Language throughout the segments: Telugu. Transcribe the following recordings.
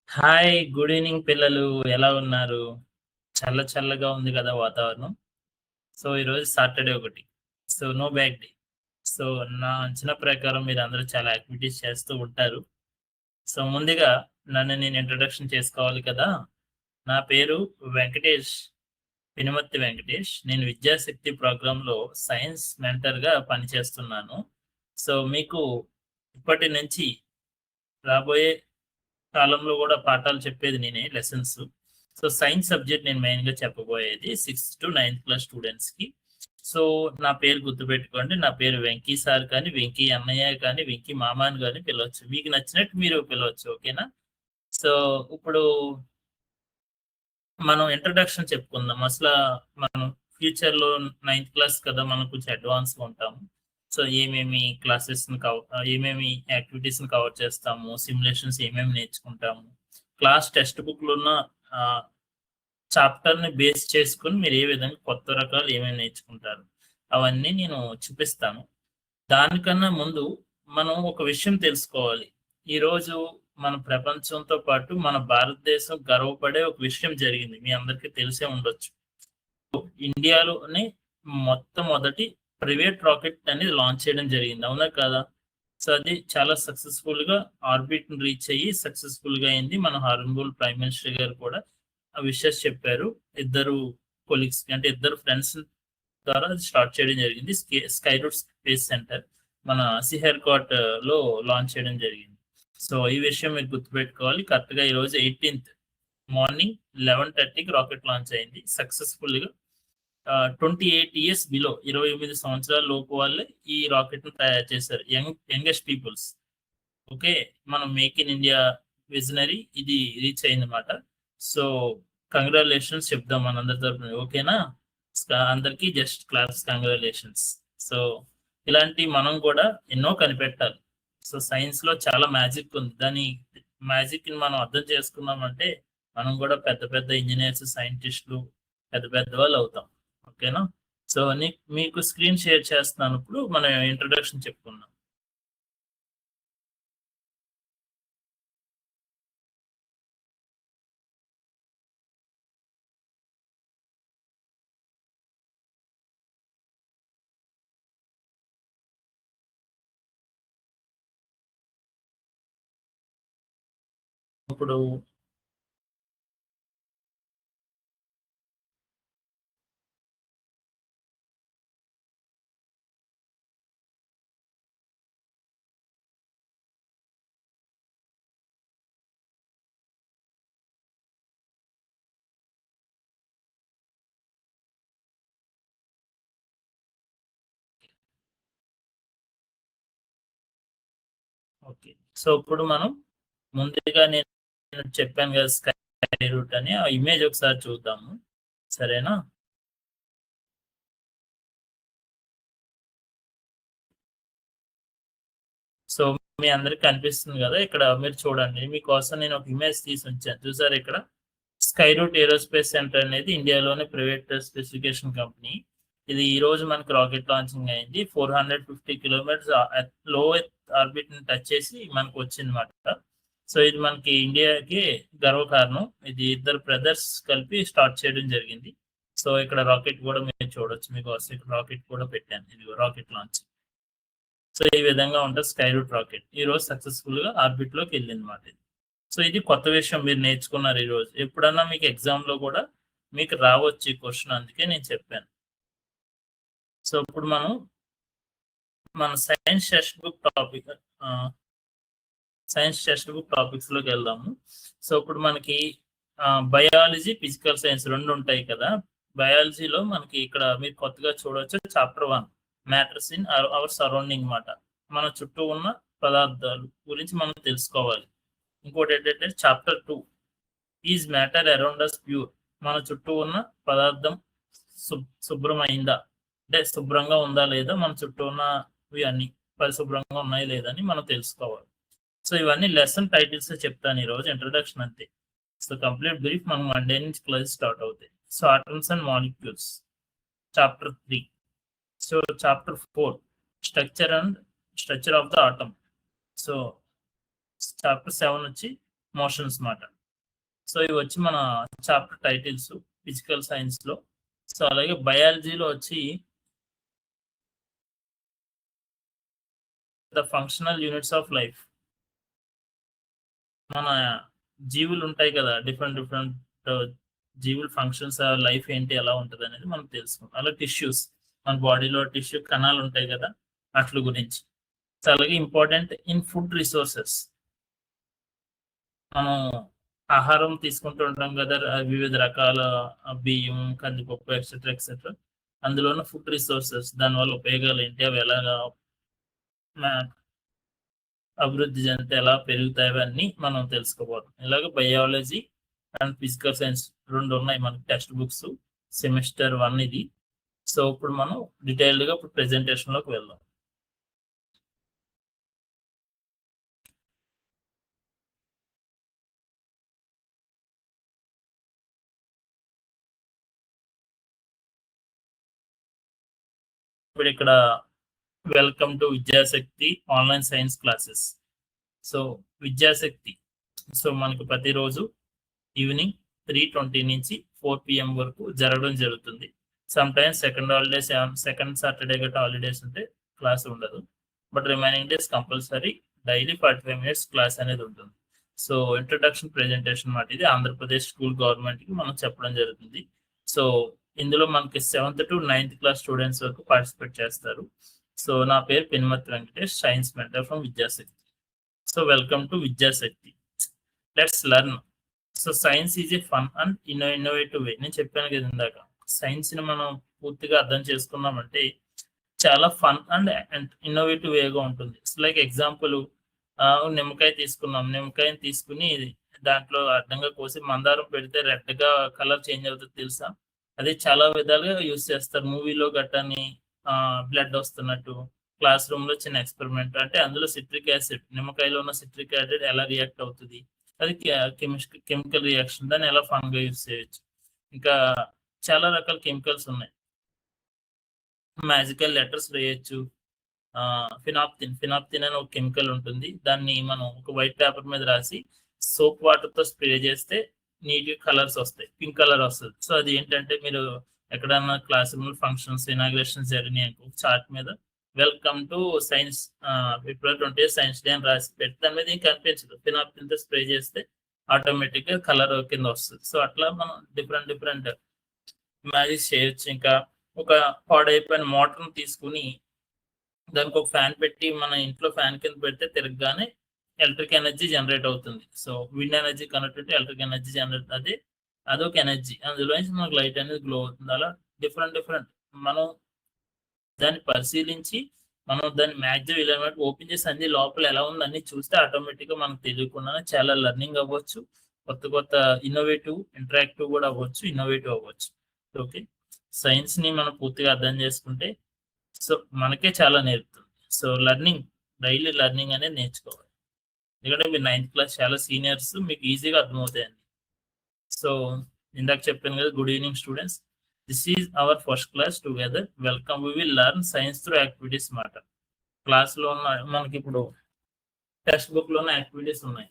హాయ్! గుడ్ ఈవెనింగ్ పిల్లలు. ఎలా ఉన్నారు? చల్లగా ఉంది కదా వాతావరణం. సో, ఈరోజు సాటర్‌డే ఒకటి. So, no back day. So, నా అంచనా ప్రకారం మీరందరూ చాలా యాక్టివిటీస్ చేస్తూ ఉంటారు. సో, ముందుగా నన్ను నేను ఇంట్రొడక్షన్ చేసుకోవాలి కదా! నా పేరు వెంకటేష్. పినిమర్తి వెంకటేష్. నేను విద్యాశక్తి ప్రోగ్రామ్‌లో సైన్స్ మెంటర్‌గా పనిచేస్తున్నాను. సో, మీకు ఇప్పటి నుంచి రాబోయే కాలంలో గూడా పాఠాలు చెప్పేది నేనే లెసన్స్. సో, సైన్స్ సబ్జెక్ట్ నేను మెయిన్‌గా చెప్పబోయేది 6థ్-9థ్ క్లాస్ స్టూడెంట్స్‌కి. సో, నా పేరు గుర్తుపెట్టుకోండి. నా పేరు వెంకీ సార్ కానీ, వెంకీ అన్నయ్య కానీ, వెంకీ మామ అని గాని పిలవచ్చు. మీకు నచ్చినట్టు మీరు పిలవచ్చు. ఓకేనా? సో, ఇప్పుడు మనం ఇంట్రొడక్షన్ చెప్పుకుందాం. మనం ఫ్యూచర్‌లో 9థ్ క్లాస్ కదా! మనం కొంచెం అడ్వాన్స్‌గా ఉంటాము. సో, ఏమేమి యాక్టివిటీస్‌ని కవర్ చేస్తాము, సిమ్యులేషన్స్ ఏమేమి నేర్చుకుంటాము, క్లాస్ టెక్స్ట్ బుక్‌లో ఉన్న ఆహ్, చాప్టర్‌ని బేస్ చేసుకొని మీరు ఏ విధంగా కొత్త రకాలు ఏమేమి నేర్చుకుంటారు, అవన్నీ నేను చూపిస్తాను. దానికన్నా ముందు మనం ఒక విషయం తెలుసుకోవాలి. ఈరోజు మన ప్రపంచంతో పాటు మన భారతదేశం గర్వపడే ఒక విషయం జరిగింది. మీ అందరికీ తెలిసే ఉండొచ్చు. ఇండియాలోనే మొట్టమొదటి ప్రైవేట్ రాకెట్ అనేది లాంచ్ చేయడం జరిగింది. అవునా కాదా? సో, అది చాలా సక్సెస్‌ఫుల్‌గా ఆర్బిట్‌ని రీచ్ అయ్యి సక్సెస్‌ఫుల్‌గా అయింది. మన హారన్బుల్ ప్రైమ్ మినిస్టర్ గారు కూడా ఆ విషెస్ చెప్పారు. ఇద్దరు కొలీగ్స్‌కి అంటే ఇద్దరు ఫ్రెండ్స్ ద్వారా అది స్టార్ట్ చేయడం జరిగింది. స్కై రూట్ స్పేస్ సెంటర్ మన సిహెర్‌కోట్‌లో లాంచ్ చేయడం జరిగింది. సో, ఈ విషయం మీరు గుర్తుపెట్టుకోవాలి. కరెక్ట్‌గా ఈరోజు 18థ్ మార్నింగ్ 11:30కి రాకెట్ లాంచ్ అయింది సక్సెస్‌ఫుల్‌గా. 28 ఇయర్స్ బిలో 28 సంవత్సరాల లోపు వాళ్ళే ఈ రాకెట్‌ని తయారు చేశారు. Youngest peoples. ఓకే. మనం మేక్ ఇన్ ఇండియా విజనరీ ఇది రీచ్ అయిందన్నమాట. సో, కంగ్రాచ్యులేషన్స్ చెప్దాం మనందరి తరపున. ఓకేనా? అందరికి జస్ట్ క్లాప్స్ కంగ్రాచ్యులేషన్స్. సో, ఇలాంటి మనం కూడా ఎన్నో కనిపెట్టాలి. సో, సైన్స్‌లో చాలా మ్యాజిక్ ఉంది. దాని మ్యాజిక్‌ని మనం అర్థం చేసుకున్నామంటే, మనం కూడా పెద్ద పెద్ద ఇంజినీర్స్, సైంటిస్ట్‌లు పెద్ద పెద్ద వాళ్ళు అవుతాం. ఓకేనా? సో, మీకు స్క్రీన్ షేర్ చేస్తున్నాను ఇప్పుడు. మనం ఇంట్రొడక్షన్ చెప్పుకుందాం. ఇప్పుడు ఓకే. సో, ఇప్పుడు మనం ముందుగా నేను చెప్పాను కదా! స్కై రూట్ అని. ఆ ఇమేజ్ ఒకసారి చూద్దాము. సరేనా? సో, మీ అందరికి కనిపిస్తుంది గదా! ఇక్కడ మీరు చూడండి. మీకోసం నేను ఒక ఇమేజ్ తీసి ఉంచాను. చూసారా ఇక్కడ? స్కై రూట్ ఏరోస్పేస్ సెంటర్ అనేది ఇండియాలోనే ప్రైవేట్ స్పెసిఫికేషన్ కంపెనీ. ఇది ఈరోజు మనకి రాకెట్ లాంచింగ్ అయింది. 450 కిలోమీటర్స్ లో ఎర్త్ ఆర్బిట్‌ని టచ్ చేసి మనకొచ్చిందన్నమాట. సో, ఇది మనకి ఇండియాకి గర్వకారణం. ఇది ఇద్దరు బ్రదర్స్ కలిపి స్టార్ట్ చేయడం జరిగింది. సో, ఇక్కడ రాకెట్ గూడా మీరు చూడొచ్చు. మీకోసం ఇక్కడ రాకెట్ కూడా పెట్టాను. ఇదిగో రాకెట్ లాంచ్. సో, ఈ విధంగా ఉంటది స్కై రూట్ రాకెట్. ఈరోజు సక్సెస్‌ఫుల్‌గా ఆర్బిట్‌లోకెళ్ళిందన్నమాట ఇది. సో, ఇది కొత్త విషయం మీరు నేర్చుకున్నారు ఈరోజు. ఎప్పుడన్నా మీకు ఎగ్జామ్‌లో గూడా మీకు రావచ్చు ఈ క్వెషన్ అందుకే నేను చెప్పాను. సో, ఇప్పుడు మన ఆహ్, సైన్స్ టెక్స్ట్ బుక్ టాపిక్స్‌లోకెళ్దాము. సో, ఇప్పుడు మనకి బయాలజీ, ఫిజికల్ సైన్స్ 2 ఉంటాయి కదా! బయాలజీలో మనకి ఇక్కడ మీరు కొత్తగా చూడొచ్చు chapter 1 matters in our surrounding మాట. మన చుట్టూ ఉన్న పదార్థాలు గురించి మనం తెలుసుకోవాలి. ఇంకోటేంటంటే chapter 2 is matter around us pure. మన చుట్టూ ఉన్న పదార్థం శుభ్రమైందా? అంటే శుభ్రంగా ఉందా లేదా? మన చుట్టూ ఉన్నవి అన్నీ పరిశుభ్రంగా ఉన్నాయా లేదా అని మనం తెలుసుకోవాలి. సో, ఇవన్నీ లెసన్ టైటిల్సే చెప్తాను ఈరోజు ఇంట్రడక్షన్ అంతే. సో, కంప్లీట్ బ్రీఫ్ మనం మండే నుంచి క్లాసెస్ స్టార్ట్ అవుతాయి. So, atoms and molecules chapter 3. So, chapter 4 structure of the atom. So, chapter 7 వచ్చి మోషన్స్ మాట. సో ఇవి వచ్చి మన చాప్టర్ టైటిల్స్ ఫిజికల్ సైన్స్ లో. సో అలాగే బయాలజీలో వచ్చి the functional units of life. మన జీవులు ఉంటాయి కదా, డిఫరెంట్ డిఫరెంట్ జీవుల ఫంక్షన్స్, లైఫ్ ఏంటి ఎలా ఉంటుంది అనేది మనం తెలుసుకుంటాం. అలా టిష్యూస్, మన బాడీలో టిష్యూ కణాలు ఉంటాయి కదా, అట్ల గురించి. సో అలాగే ఇంపార్టెంట్ ఇన్ ఫుడ్ రిసోర్సెస్. మనం ఆహారం తీసుకుంటూ ఉంటాం కదా, వివిధ రకాల బియ్యం, కందిపప్పు, ఎక్సెట్రా ఎక్సెట్రా. అందులోనూ ఫుడ్ రిసోర్సెస్, దానివల్ల ఉపయోగాలు ఏంటి, అవి ఎలాగా అభివృద్ధి చెందితే ఎలా పెరుగుతాయి, అవన్నీ మనం తెలుసుకోబోతాం. ఇలాగ బయాలజీ అండ్ ఫిజికల్ సైన్స్ 2 ఉన్నాయి మనకి టెక్స్ట్ బుక్స్, సెమిస్టర్ 1 ఇది. సో ఇప్పుడు మనం డీటెయిల్డ్గా ఇప్పుడు ప్రెజెంటేషన్లోకి వెళ్దాం. ఇప్పుడు ఇక్కడ welcome to Vidyashakti online science classes. So Vidyashakti, so మనకు ప్రతిరోజు ఈవినింగ్ 3:20 నుంచి 4 PM వరకు జరగడం జరుగుతుంది. Some times second holidays, second Saturday గట్రా హాలిడేస్ ఉంటే క్లాస్ ఉండదు. But remaining days compulsory daily 45 minutes class అనేది ఉంటుంది. సో ఇంట్రొడక్షన్ ప్రెజెంటేషన్ మాట ఇది ఆంధ్రప్రదేశ్ స్కూల్ గవర్నమెంట్కి మనం చెప్పడం జరుగుతుంది. సో ఇందులో మనకి 7th to 9th class students వరకు పార్టిసిపేట్ చేస్తారు. సో నా పేరు Penumathi Venkatesh, science mentor from Vidyashakti. So welcome to Vidyashakti. Let's learn. So science is a fun and innovative way. నేను చెప్పాను కదా ఇందాక, సైన్స్ ని మనం పూర్తిగా అర్థం చేసుకున్నామంటే చాలా ఫన్ అండ్ ఇన్నోవేటివ్ వేగా ఉంటుంది. లైక్ ఎగ్జాంపుల్, నిమ్మకాయ తీసుకున్నాం, నిమ్మకాయని తీసుకుని దాంట్లో అడ్డంగా కోసి మందారం పెడితే రెడ్ గా కలర్ చేంజ్ అవుతుంది తెలుసా? అది చాలా విధాలుగా యూస్ చేస్తారు. మూవీలో గట్టని బ్లడ్ వస్తున్నట్టు, క్లాస్ రూమ్ లో చిన్న ఎక్స్పెరిమెంట్, అంటే అందులో సిట్రిక్ యాసిడ్, నిమ్మకాయలో ఉన్న సిట్రిక్ యాసిడ్ ఎలా రియాక్ట్ అవుతుంది, అది కెమికల్ రియాక్షన్, దాన్ని ఎలా ఫన్ గా యూస్ చేయొచ్చు. ఇంకా చాలా రకాల కెమికల్స్ ఉన్నాయి. మ్యాజికల్ లెటర్స్ వేయచ్చు. ఫినాప్తిన్ అని ఒక కెమికల్ ఉంటుంది, దాన్ని మనం ఒక వైట్ పేపర్ మీద రాసి సోప్ వాటర్ తో స్ప్రే చేస్తే నీట్ కలర్స్ వస్తాయి, పింక్ కలర్ వస్తుంది. సో అది ఏంటంటే మీరు ఎక్కడన్నా క్లాస్ రూమ్ ఫంక్షన్స్, ఇనాగ్రేషన్స్ జరిగినాయి అనుకో, చార్ట్ మీద welcome to science April 20th science day అని రాసి పెట్టి దాని మీద ఏం కనిపించదు, ఫినాప్తిన్ తో స్ప్రే చేస్తే ఆటోమేటిక్ గా కలర్ కింద వస్తుంది. సో అట్లా మనం డిఫరెంట్ మ్యాజిక్ చేయొచ్చు. ఇంకా ఒక పాడైపోయిన మోటార్ని తీసుకుని దానికి ఒక ఫ్యాన్ పెట్టి మన ఇంట్లో ఫ్యాన్ కింద పెడితే తిరగగానే ఎలక్ట్రిక్ ఎనర్జీ జనరేట్ అవుతుంది. సో విండ్ ఎనర్జీ కనెక్ట్ అయితే ఎలక్ట్రిక్ ఎనర్జీ జనరేట్, అదొక ఎనర్జీ, అందులో నుంచి మనకు లైట్ అనేది గ్లో అవుతుంది. అలా డిఫరెంట్ మనం దాన్ని పరిశీలించి మనం దాన్ని మ్యాక్సిమం ఎలిమెంట్ ఓపెన్ చేసి అన్ని లోపల ఎలా ఉంది అన్ని చూస్తే ఆటోమేటిక్ గా మనకు తెలియకుండానే చాలా లెర్నింగ్ అవ్వచ్చు, కొత్త ఇన్నోవేటివ్, ఇంటరాక్టివ్ కూడా అవ్వచ్చు, ఇన్నోవేటివ్ అవ్వచ్చు. ఓకే, సైన్స్ ని మనం పూర్తిగా అర్థం చేసుకుంటే సో మనకే చాలా నేర్పుతుంది. సో డైలీ లెర్నింగ్ అనేది నేర్చుకోవాలి. ఎందుకంటే మీరు 9th క్లాస్ చాలా సీనియర్స్, మీకు ఈజీగా అర్థమవుతాయండి. సో ఇందాక చెప్పాను కదా, good evening students, this is our first class together. Welcome, we will learn science through activities మాట. క్లాస్లో ఉన్న మనకి ఇప్పుడు టెక్స్ట్ బుక్ లోనే యాక్టివిటీస్ ఉన్నాయి.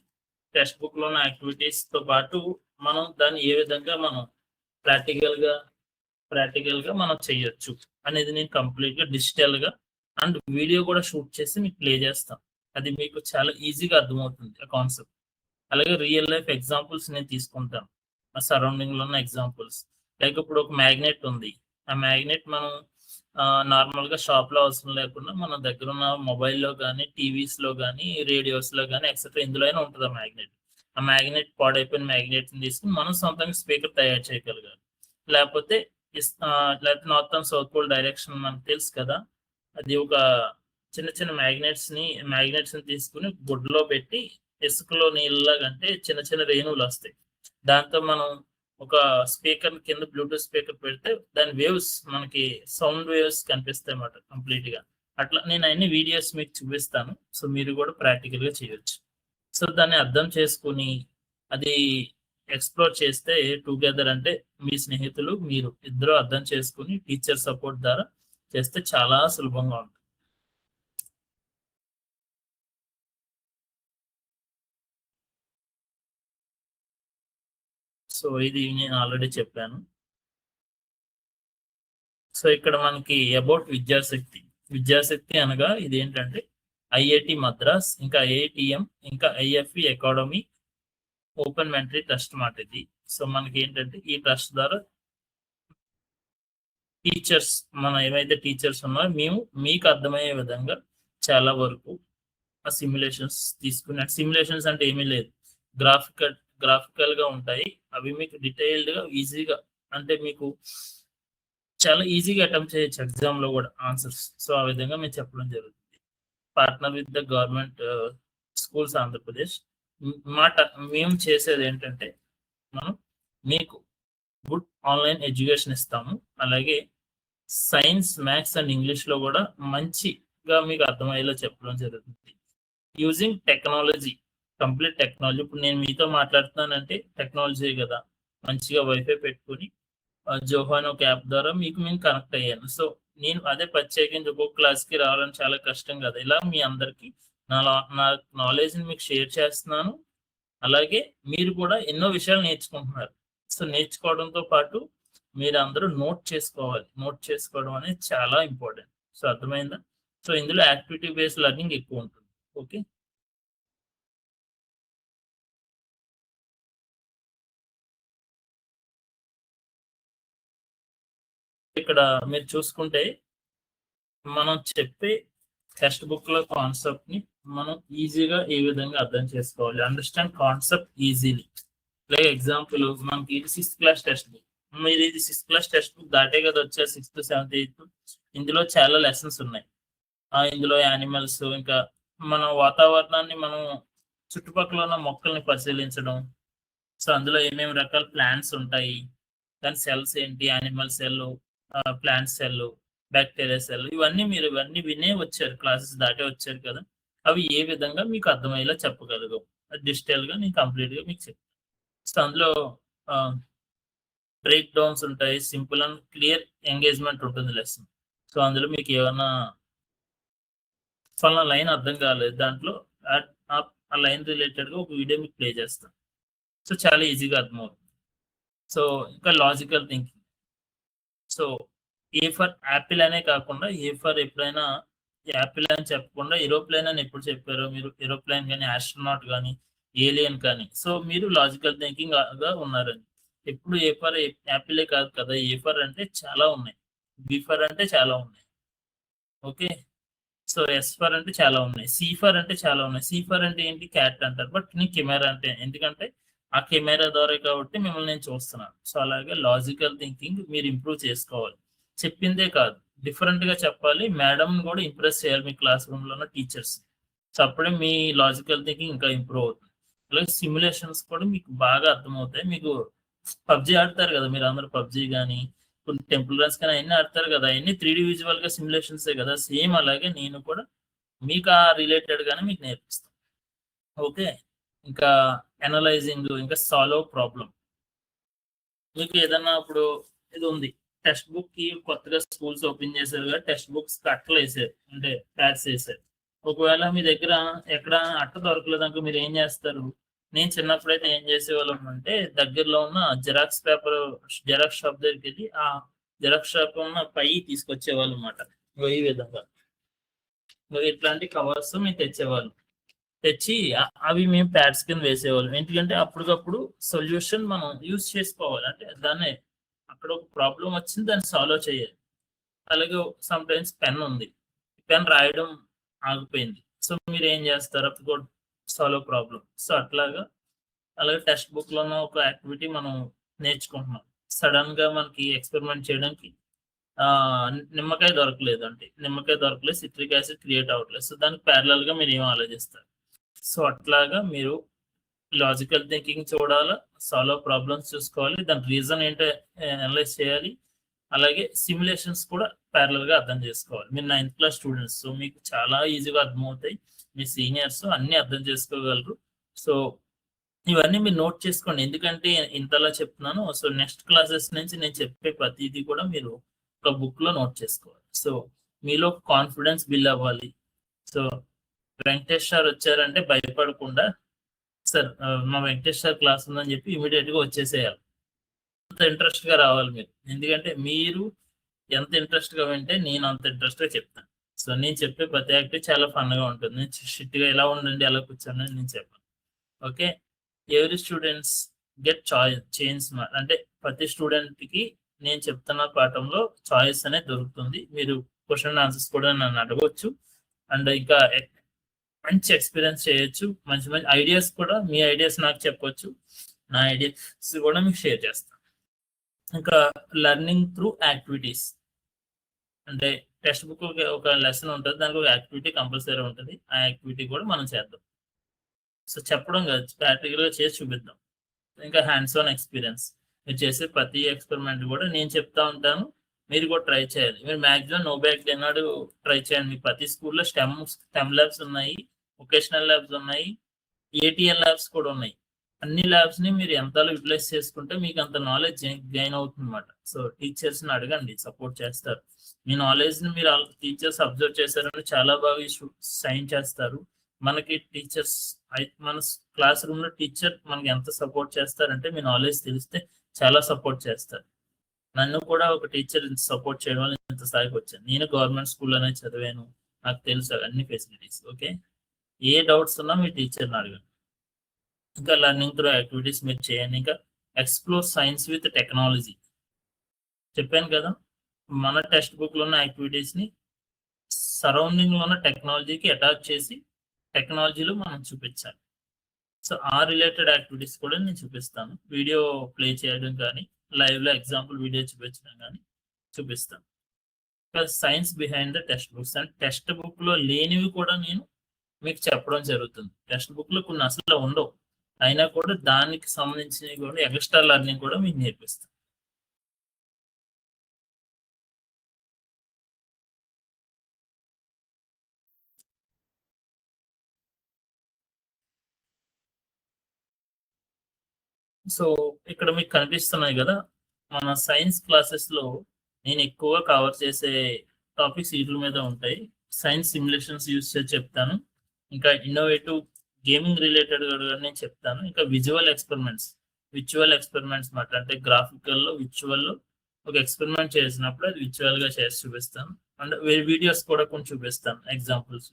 టెక్స్ట్ బుక్ లో ఉన్న యాక్టివిటీస్ తో పాటు మనం దాన్ని ఏ విధంగా మనం ప్రాక్టికల్ గా మనం చేయొచ్చు అనేది నేను కంప్లీట్ గా డిజిటల్ గా అండ్ వీడియో కూడా షూట్ చేసి మీకు ప్లే చేస్తాం. అది మీకు చాలా ఈజీగా అర్థమవుతుంది ఆ కాన్సెప్ట్. అలాగే రియల్ లైఫ్ ఎగ్జాంపుల్స్ నేను తీసుకుంటాను, మా సరౌండింగ్ లో ఉన్న ఎగ్జాంపుల్స్. లైక్ ఇప్పుడు ఒక మ్యాగ్నెట్ ఉంది, ఆ మ్యాగ్నెట్ మనం నార్మల్ గా షాప్ లో అవసరం లేకుండా మన దగ్గర ఉన్న మొబైల్లో కానీ, టీవీస్ లో కానీ, రేడియోస్ లో కానీ ఎక్సెట్రా ఇందులో అయినా ఉంటుంది ఆ మ్యాగ్నెట్. ఆ మ్యాగ్నెట్ పాడైపోయిన మ్యాగ్నెట్ ని తీసుకుని మనం సొంతంగా స్పీకర్ తయారు చేయగలగాలి. లేకపోతే north and south pole direction మనకు తెలుసు కదా, అది ఒక చిన్న మ్యాగ్నెట్స్ ని తీసుకుని గుడ్లో పెట్టి ఇసుకలో నీళ్ళలాగంటే చిన్న రేణువులు వస్తాయి. దాంతో మనం ఒక స్పీకర్ కింద బ్లూటూత్ స్పీకర్ పెడితే దాని వేవ్స్ మనకి సౌండ్ వేవ్స్ కనిపిస్తాయి అన్నమాట కంప్లీట్ గా. అట్లా నేను అన్ని వీడియోస్ మీకు చూపిస్తాను, సో మీరు కూడా ప్రాక్టికల్ గా చేయొచ్చు. సో దాన్ని అర్థం చేసుకుని అది ఎక్స్ప్లోర్ చేస్తే టుగెదర్, అంటే మీ స్నేహితులు మీరు ఇద్దరు అర్థం చేసుకుని టీచర్ సపోర్ట్ ద్వారా చేస్తే చాలా సులభంగా ఉంటుంది. సో ఇది నేను ఆల్రెడీ చెప్పాను. సో ఇక్కడ మనకి అబౌట్ విద్యాశక్తి అనగా ఇది ఏంటంటే ఐఐటి మద్రాస్, ఇంకా ఐఐటిఎం, ఇంకా ఐఎఫ్ఈ అకాడమీ ఓపెన్ మెంటరీ ట్రస్ట్ మాట ఇది. సో మనకి ఏంటంటే ఈ ట్రస్ట్ ద్వారా టీచర్స్, మన ఏవైతే టీచర్స్ ఉన్నారో మేము మీకు అర్థమయ్యే విధంగా చాలా వరకు ఆ సిమ్యులేషన్స్ తీసుకున్న సిమ్యులేషన్స్ అంటే ఏమీ లేదు, గ్రాఫికల్ గా ఉంటాయి. అవి మీకు డీటెయిల్డ్ గా ఈజీగా, అంటే మీకు చాలా ఈజీగా అటెంప్ట్ చేయొచ్చు ఎగ్జామ్ లో కూడా ఆన్సర్స్. సో ఆ విధంగా మేము చెప్పడం జరుగుతుంది. Partner with the government schools Andhra Pradesh. మేము చేసేది ఏంటంటే మనం మీకు గుడ్ ఆన్లైన్ ఎడ్యుకేషన్ ఇస్తాము. అలాగే సైన్స్, మ్యాథ్స్ అండ్ ఇంగ్లీష్ లో కూడా మంచిగా మీకు అర్థమయ్యేలా చెప్పడం జరుగుతుంది. Using technology, complete technology. ఇప్పుడు నేను మీతో మాట్లాడుతున్నానంటే టెక్నాలజీ కదా, మంచిగా వైఫై పెట్టుకుని జోహాన్ ఒక యాప్ ద్వారా మీకు మేము కనెక్ట్ అయ్యాను. సో నేను అదే ప్రత్యేకించి ఒక్కొక్క క్లాస్కి రావాలని చాలా కష్టం కదా. ఇలా మీ అందరికీ నా నాలెడ్జ్ని మీకు షేర్ చేస్తున్నాను. అలాగే మీరు కూడా ఎన్నో విషయాలు నేర్చుకుంటున్నారు. సో నేర్చుకోవడంతో పాటు మీరు అందరూ నోట్ చేసుకోవాలి. నోట్ చేసుకోవడం అనేది చాలా ఇంపార్టెంట్. సో అర్థమైందా? సో ఇందులో యాక్టివిటీ బేస్డ్ లెర్నింగ్ ఎక్కువ ఉంటుంది. ఓకే, ఇక్కడ మీరు చూసుకుంటే మనం చెప్పే టెక్స్ట్ బుక్ లో కాన్సెప్ట్ ని మనం ఈజీగా ఏ విధంగా అర్థం చేసుకోవాలి, understand concept easily. Like example మనకి 6th క్లాస్ టెక్స్ట్ బుక్, మీరు ఇది 6th క్లాస్ టెక్స్ట్ బుక్ దాటే కదా వచ్చారు 6th, 7th, 8th. ఇందులో చాలా లెసన్స్ ఉన్నాయి. ఇందులో యానిమల్స్, ఇంకా మన వాతావరణాన్ని, మనం చుట్టుపక్కల ఉన్న మొక్కల్ని పరిశీలించడం. సో అందులో ఏమేమి రకాల ప్లాంట్స్ ఉంటాయి, దాని సెల్స్ ఏంటి, animal cell, plant cell, bacteria cell, ఇవన్నీ మీరు వినే వచ్చారు, క్లాసెస్ దాటే వచ్చారు కదా. అవి ఏ విధంగా మీకు అర్థమయ్యేలా చెప్పగలగవు, డిజిటల్ గా నేను కంప్లీట్ గా మీకు చెప్తాను. సో అందులో బ్రేక్ డౌన్స్ ఉంటాయి, సింపుల్ అండ్ క్లియర్ ఎంగేజ్మెంట్ ఉంటుంది లెసన్. సో అందులో మీకు ఏమైనా ఫలానా లైన్ అర్థం కాలేదు, దాంట్లో ఆ లైన్ రిలేటెడ్ గా ఒక వీడియో మీకు ప్లే చేస్తాను. సో చాలా ఈజీగా అర్థమవుతుంది. సో ఇంకా logical thinking. So A for Apple అనే కాకుండా, ఏ ఫర్ ఎప్పుడైనా యాపిల్ అని చెప్పకుండా ఏరోప్లేన్ అని ఎప్పుడు చెప్పారో మీరు, ఏరోప్లేన్ కానీ, ఆస్ట్రోనాట్ కానీ, ఏలియన్ కానీ. సో మీరు లాజికల్ థింకింగ్ గా ఉన్నారని. ఎప్పుడు ఏ ఫర్ యాపిలే కాదు కదా, ఏ ఫర్ అంటే చాలా ఉన్నాయి, బి ఫర్ అంటే చాలా ఉన్నాయి. ఓకే, సో ఎస్ ఫర్ అంటే చాలా ఉన్నాయి, సి ఫర్ అంటే చాలా ఉన్నాయి. సి ఫర్ అంటే ఏంటి, క్యాట్ అంటారు. బట్ నేను కెమెరా అంటే, ఎందుకంటే ఆ కెమెరా ద్వారా కాబట్టి మిమ్మల్ని నేను చూస్తున్నాను. సో అలాగే లాజికల్ థింకింగ్ మీరు ఇంప్రూవ్ చేసుకోవాలి. చెప్పిందే కాదు, డిఫరెంట్ గా చెప్పాలి. మేడం కూడా ఇంప్రెస్ చేయాలి మీ క్లాస్ రూమ్ లో ఉన్న టీచర్స్. సో అప్పుడే మీ లాజికల్ థింకింగ్ ఇంకా ఇంప్రూవ్ అవుతుంది. అలాగే సిమ్యులేషన్స్ కూడా మీకు బాగా అర్థమవుతాయి. మీకు పబ్జి ఆడతారు కదా మీరు అందరూ, పబ్జి కానీ కొన్ని టెంపుల్ రన్స్ కానీ అవన్నీ ఆడతారు కదా, అవన్నీ 3D విజువల్ గా సిమ్యులేషన్సే కదా. సేమ్ అలాగే నేను కూడా మీకు ఆ రిలేటెడ్ గానే మీకు నేర్పిస్తాను. ఓకే, ఇంకా అనలైజింగ్, ఇంకా సాల్వ్ ప్రాబ్లం. మీకు ఏదన్నా ఇప్పుడు ఇది ఉంది, టెక్స్ట్ బుక్ కి కొత్తగా స్కూల్స్ ఓపెన్ చేశారు కదా, టెక్స్ట్ బుక్స్ అట్టలు వేసారు, అంటే ప్యాడ్స్ వేసారు. ఒకవేళ మీ దగ్గర ఎక్కడ అట్ట దొరకలేదనుకో మీరు ఏం చేస్తారు? నేను చిన్నప్పుడైతే ఏం చేసేవాళ్ళం అంటే, దగ్గరలో ఉన్న జిరాక్స్ షాప్ దగ్గరికి వెళ్ళి ఆ జిరాక్స్ షాప్ ఉన్న పై తీసుకొచ్చేవాళ్ళు అనమాట. ఈ విధంగా ఇట్లాంటి కవర్స్ మేము తెచ్చేవాళ్ళం. తెచ్చి అవి మేము ప్యాడ్స్ కింద వేసేవాళ్ళం. ఎందుకంటే అప్పటికప్పుడు సొల్యూషన్ మనం యూజ్ చేసుకోవాలి, అంటే దాన్ని అక్కడ ఒక ప్రాబ్లం వచ్చింది, దాన్ని సాల్వ్ చేయాలి. అలాగే సమ్ టైమ్స్ పెన్ ఉంది, పెన్ రాయడం ఆగిపోయింది. సో మీరు ఏం చేస్తారు, అప్పుడు సాల్వ్ ప్రాబ్లం. సో అట్లాగా అలాగే టెక్స్ట్ బుక్ లోనో ఒక యాక్టివిటీ మనం నేర్చుకుంటున్నాం. సడన్ గా మనకి ఎక్స్పెరిమెంట్ చేయడానికి నిమ్మకాయ దొరకలేదు, అంటే నిమ్మకాయ దొరకలేదు, సిట్రిక్ యాసిడ్ క్రియేట్ అవ్వట్లేదు. సో దానికి ప్యారలల్ గా మీరు ఏం ఆలోచిస్తారు? సో అట్లాగా మీరు లాజికల్ థింకింగ్ చూడాలా, సాల్వ్ ప్రాబ్లమ్స్ చూసుకోవాలి, దాని రీజన్ ఏంటో అనలైజ్ చేయాలి. అలాగే సిమ్యులేషన్స్ కూడా ప్యారలల్ గా అర్థం చేసుకోవాలి. మీరు 9th క్లాస్ స్టూడెంట్స్, సో మీకు చాలా ఈజీగా అర్థమవుతాయి. మీ సీనియర్స్ అన్ని అర్థం చేసుకోగలరు. సో ఇవన్నీ మీరు నోట్ చేసుకోండి, ఎందుకంటే ఇంతలా చెప్తున్నాను. సో నెక్స్ట్ క్లాసెస్ నుంచి నేను చెప్పే ప్రతిదీ కూడా మీరు ఒక బుక్ లో నోట్ చేసుకోవాలి. సో మీలో కాన్ఫిడెన్స్ బిల్డ్ అవ్వాలి. సో వెంకటేష్ సార్ వచ్చారంటే భయపడకుండా, సార్ మా వెంకటేష్ సార్ క్లాస్ ఉందని చెప్పి ఇమీడియట్ గా వచ్చేసేయాలి. అంత ఇంట్రెస్ట్ గా రావాలి మీరు. ఎందుకంటే మీరు ఎంత ఇంట్రెస్ట్ గా వింటే నేను అంత ఇంట్రెస్ట్ గా చెప్తాను. సో నేను చెప్పే ప్రతి యాక్టివ్ చాలా ఫన్ గా ఉంటుంది. నేను స్ట్రిక్ట్ గా ఎలా ఉండండి, ఎలా కూర్చోండి అని నేను చెప్పాను. Okay, every students get change. అంటే ప్రతి స్టూడెంట్ కి నేను చెప్తున్న పాఠంలో చాయిస్ అనేది దొరుకుతుంది. మీరు క్వశ్చన్ ఆన్సర్స్ కూడా నన్ను అడగవచ్చు. అండ్ ఇంకా మంచి ఎక్స్పీరియన్స్ చేయొచ్చు. మంచి మంచి ఐడియాస్ కూడా, మీ ఐడియాస్ నాకు చెప్పొచ్చు, నా ఐడియాస్ కూడా మీకు షేర్ చేస్తాను. ఇంకా లెర్నింగ్ త్రూ యాక్టివిటీస్. అంటే టెక్స్ట్ బుక్ ఒక లెసన్ ఉంటుంది, దానికి ఒక యాక్టివిటీ కంపల్సరీ ఉంటుంది. ఆ యాక్టివిటీ కూడా మనం చేద్దాం. సో చెప్పడం కాదు, ప్రాక్టికల్ గా చేసి చూపిద్దాం. ఇంకా హ్యాండ్స్ ఆన్ ఎక్స్పీరియన్స్. మీరు చేసే ప్రతి ఎక్స్పెరిమెంట్ కూడా నేను చెప్తా ఉంటాను, మీరు కూడా ట్రై చేయాలి. మీరు మాక్సిమం నో బ్యాక్ ఎన్నాడు ట్రై చేయండి. మీ ప్రతి స్కూల్లో స్టెమ్ ల్యాబ్స్ ఉన్నాయి, వొకేషనల్ ల్యాబ్స్ ఉన్నాయి, ఏటీఎల్ ల్యాబ్స్ కూడా ఉన్నాయి. అన్ని ల్యాబ్స్ ని మీరు ఎంతలో యూటిలైజ్ చేసుకుంటే మీకు అంత నాలెడ్జ్ గెయిన్ అవుతుంది అనమాట. సో టీచర్స్ ని అడగండి, సపోర్ట్ చేస్తారు. మీ నాలెడ్జ్ ని మీరు టీచర్స్ అబ్జర్వ్ చేశారని చాలా బాగా సైన్ చేస్తారు. మనకి టీచర్స్, మన క్లాస్ రూమ్ లో టీచర్ మనకి ఎంత సపోర్ట్ చేస్తారంటే, మీ నాలెడ్జ్ తెలిస్తే చాలా సపోర్ట్ చేస్తారు. నన్ను కూడా ఒక టీచర్ సపోర్ట్ చేయడం వల్ల ఇంత స్థాయికి వచ్చాను. నేను గవర్నమెంట్ స్కూల్లోనే చదివాను, నాకు తెలుసు అన్ని ఫెసిలిటీస్. ఓకే, ఏ డౌట్స్ ఉన్నా మీ టీచర్ని అడగండి. ఇంకా లెర్నింగ్ త్రూ యాక్టివిటీస్ మీరు చేయండి. ఇంకా ఎక్స్ప్లోర్ సైన్స్ విత్ టెక్నాలజీ. చెప్పాను కదా, మన టెక్స్ట్ బుక్ లో ఉన్న యాక్టివిటీస్ ని సరౌండింగ్ లో ఉన్న టెక్నాలజీకి అటాచ్ చేసి టెక్నాలజీలో మనం చూపించాలి. సో ఆ రిలేటెడ్ యాక్టివిటీస్ కూడా నేను చూపిస్తాను. వీడియో ప్లే చేయడం కానీ, లైవ్ లో ఎగ్జాంపుల్ వీడియో చూపించడం కానీ చూపిస్తాను. Science behind the text books. And text book లో లేనివి కూడా నేను మీకు చెప్పడం జరుగుతుంది. టెక్స్ట్ బుక్ లో కొన్ని అసలు ఉండవు, అయినా కూడా దానికి సంబంధించినవి కూడా ఎక్స్ట్రా లెర్నింగ్ కూడా మీకు నేర్పిస్తాను. సో ఇక్కడ మీకు కనిపిస్తున్నాయి కదా, మన సైన్స్ క్లాసెస్ లో నేను ఎక్కువగా కవర్ చేసే టాపిక్స్ వీటి మీద ఉంటాయి. సైన్స్ సిమ్యులేషన్స్ యూస్ చేసి చెప్తాను. ఇంకా ఇన్నోవేటివ్ గేమింగ్ రిలేటెడ్ కూడా నేను చెప్తాను. ఇంకా విజువల్ ఎక్స్పెరిమెంట్స్ మాట, అంటే గ్రాఫికల్ లో విజువల్ లో ఒక ఎక్స్పెరిమెంట్ చేసినప్పుడు అది విజువల్ గా చేసి చూపిస్తాను. అండ్ వీడియోస్ కూడా కొన్ని చూపిస్తాను, ఎగ్జాంపుల్స్.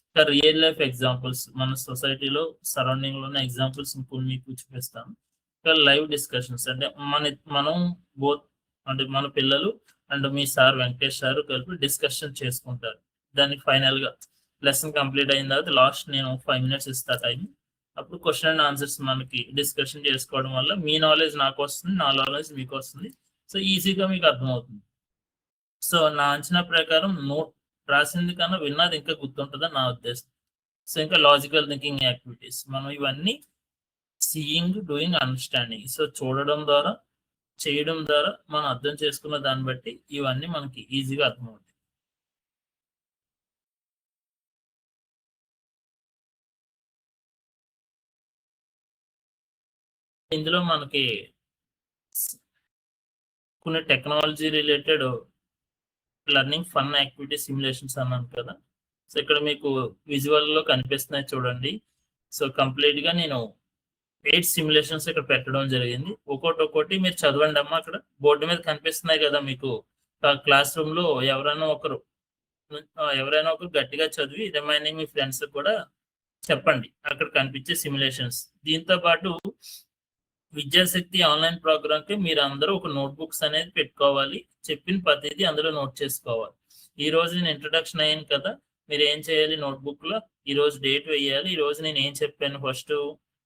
ఇంకా రియల్ లైఫ్ ఎగ్జాంపుల్స్, మన సొసైటీలో సరౌండింగ్ లో ఉన్న ఎగ్జాంపుల్స్ కొన్ని మీకు చూపిస్తాను. ఇంకా లైవ్ డిస్కషన్స్, అంటే మనం బోత్, అంటే మన పిల్లలు and me sir Venkatesh sir కలిపి డిస్కషన్ చేసుకుంటారు. దానికి ఫైనల్ గా లెసన్ కంప్లీట్ అయిన తర్వాత లాస్ట్ నేను 5 minutes ఇస్తా టైం. అప్పుడు క్వశ్చన్ అండ్ ఆన్సర్స్ మనకి డిస్కషన్ చేసుకోవడం వల్ల మీ నాలెడ్జ్ నాకు వస్తుంది, నా నాలెడ్జ్ మీకు వస్తుంది. సో ఈజీగా మీకు అర్థమవుతుంది. సో నా అంచనా ప్రకారం నోట్ రాసింది కన్నా విన్నది ఇంకా గుర్తుంటుందని నా ఉద్దేశం. సో ఇంకా లాజికల్ థింకింగ్ యాక్టివిటీస్, మనం ఇవన్నీ సీయింగ్, డూయింగ్, అండర్స్టాండింగ్. సో చూడడం ద్వారా, చేయడం ద్వారా మనం అర్థం చేసుకున్న దాన్ని బట్టి ఇవన్నీ మనకి ఈజీగా అర్థమవుతాయి. ఇందులో మనకి కొన్ని technology related learning fun activity simulations అన్నాను కదా. సో ఇక్కడ మీకు విజువల్ లో కనిపిస్తున్నాయి చూడండి. సో కంప్లీట్ గా నేను 8 సిమ్యులేషన్స్ ఇక్కడ పెట్టడం జరిగింది. ఒక్కొక్కటి మీరు చదవండి అమ్మా. అక్కడ బోర్డు మీద కనిపిస్తున్నాయి కదా మీకు. క్లాస్ రూమ్ లో ఎవరైనా ఒకరు గట్టిగా చదివి రిమైనింగ్ మీ ఫ్రెండ్స్ కూడా చెప్పండి అక్కడ కనిపించే సిమ్యులేషన్స్. దీంతో పాటు విద్యాశక్తి ఆన్లైన్ ప్రోగ్రామ్ కి మీరు అందరూ ఒక నోట్ బుక్స్ అనేది పెట్టుకోవాలి. చెప్పిన ప్రతిదీ అందులో నోట్ చేసుకోవాలి. ఈ రోజు నేను ఇంట్రొడక్షన్ అయ్యాను కదా, మీరు ఏం చేయాలి, నోట్ బుక్ లో ఈ రోజు డేట్ వేయాలి. ఈ రోజు నేను ఏం చెప్పాను, ఫస్ట్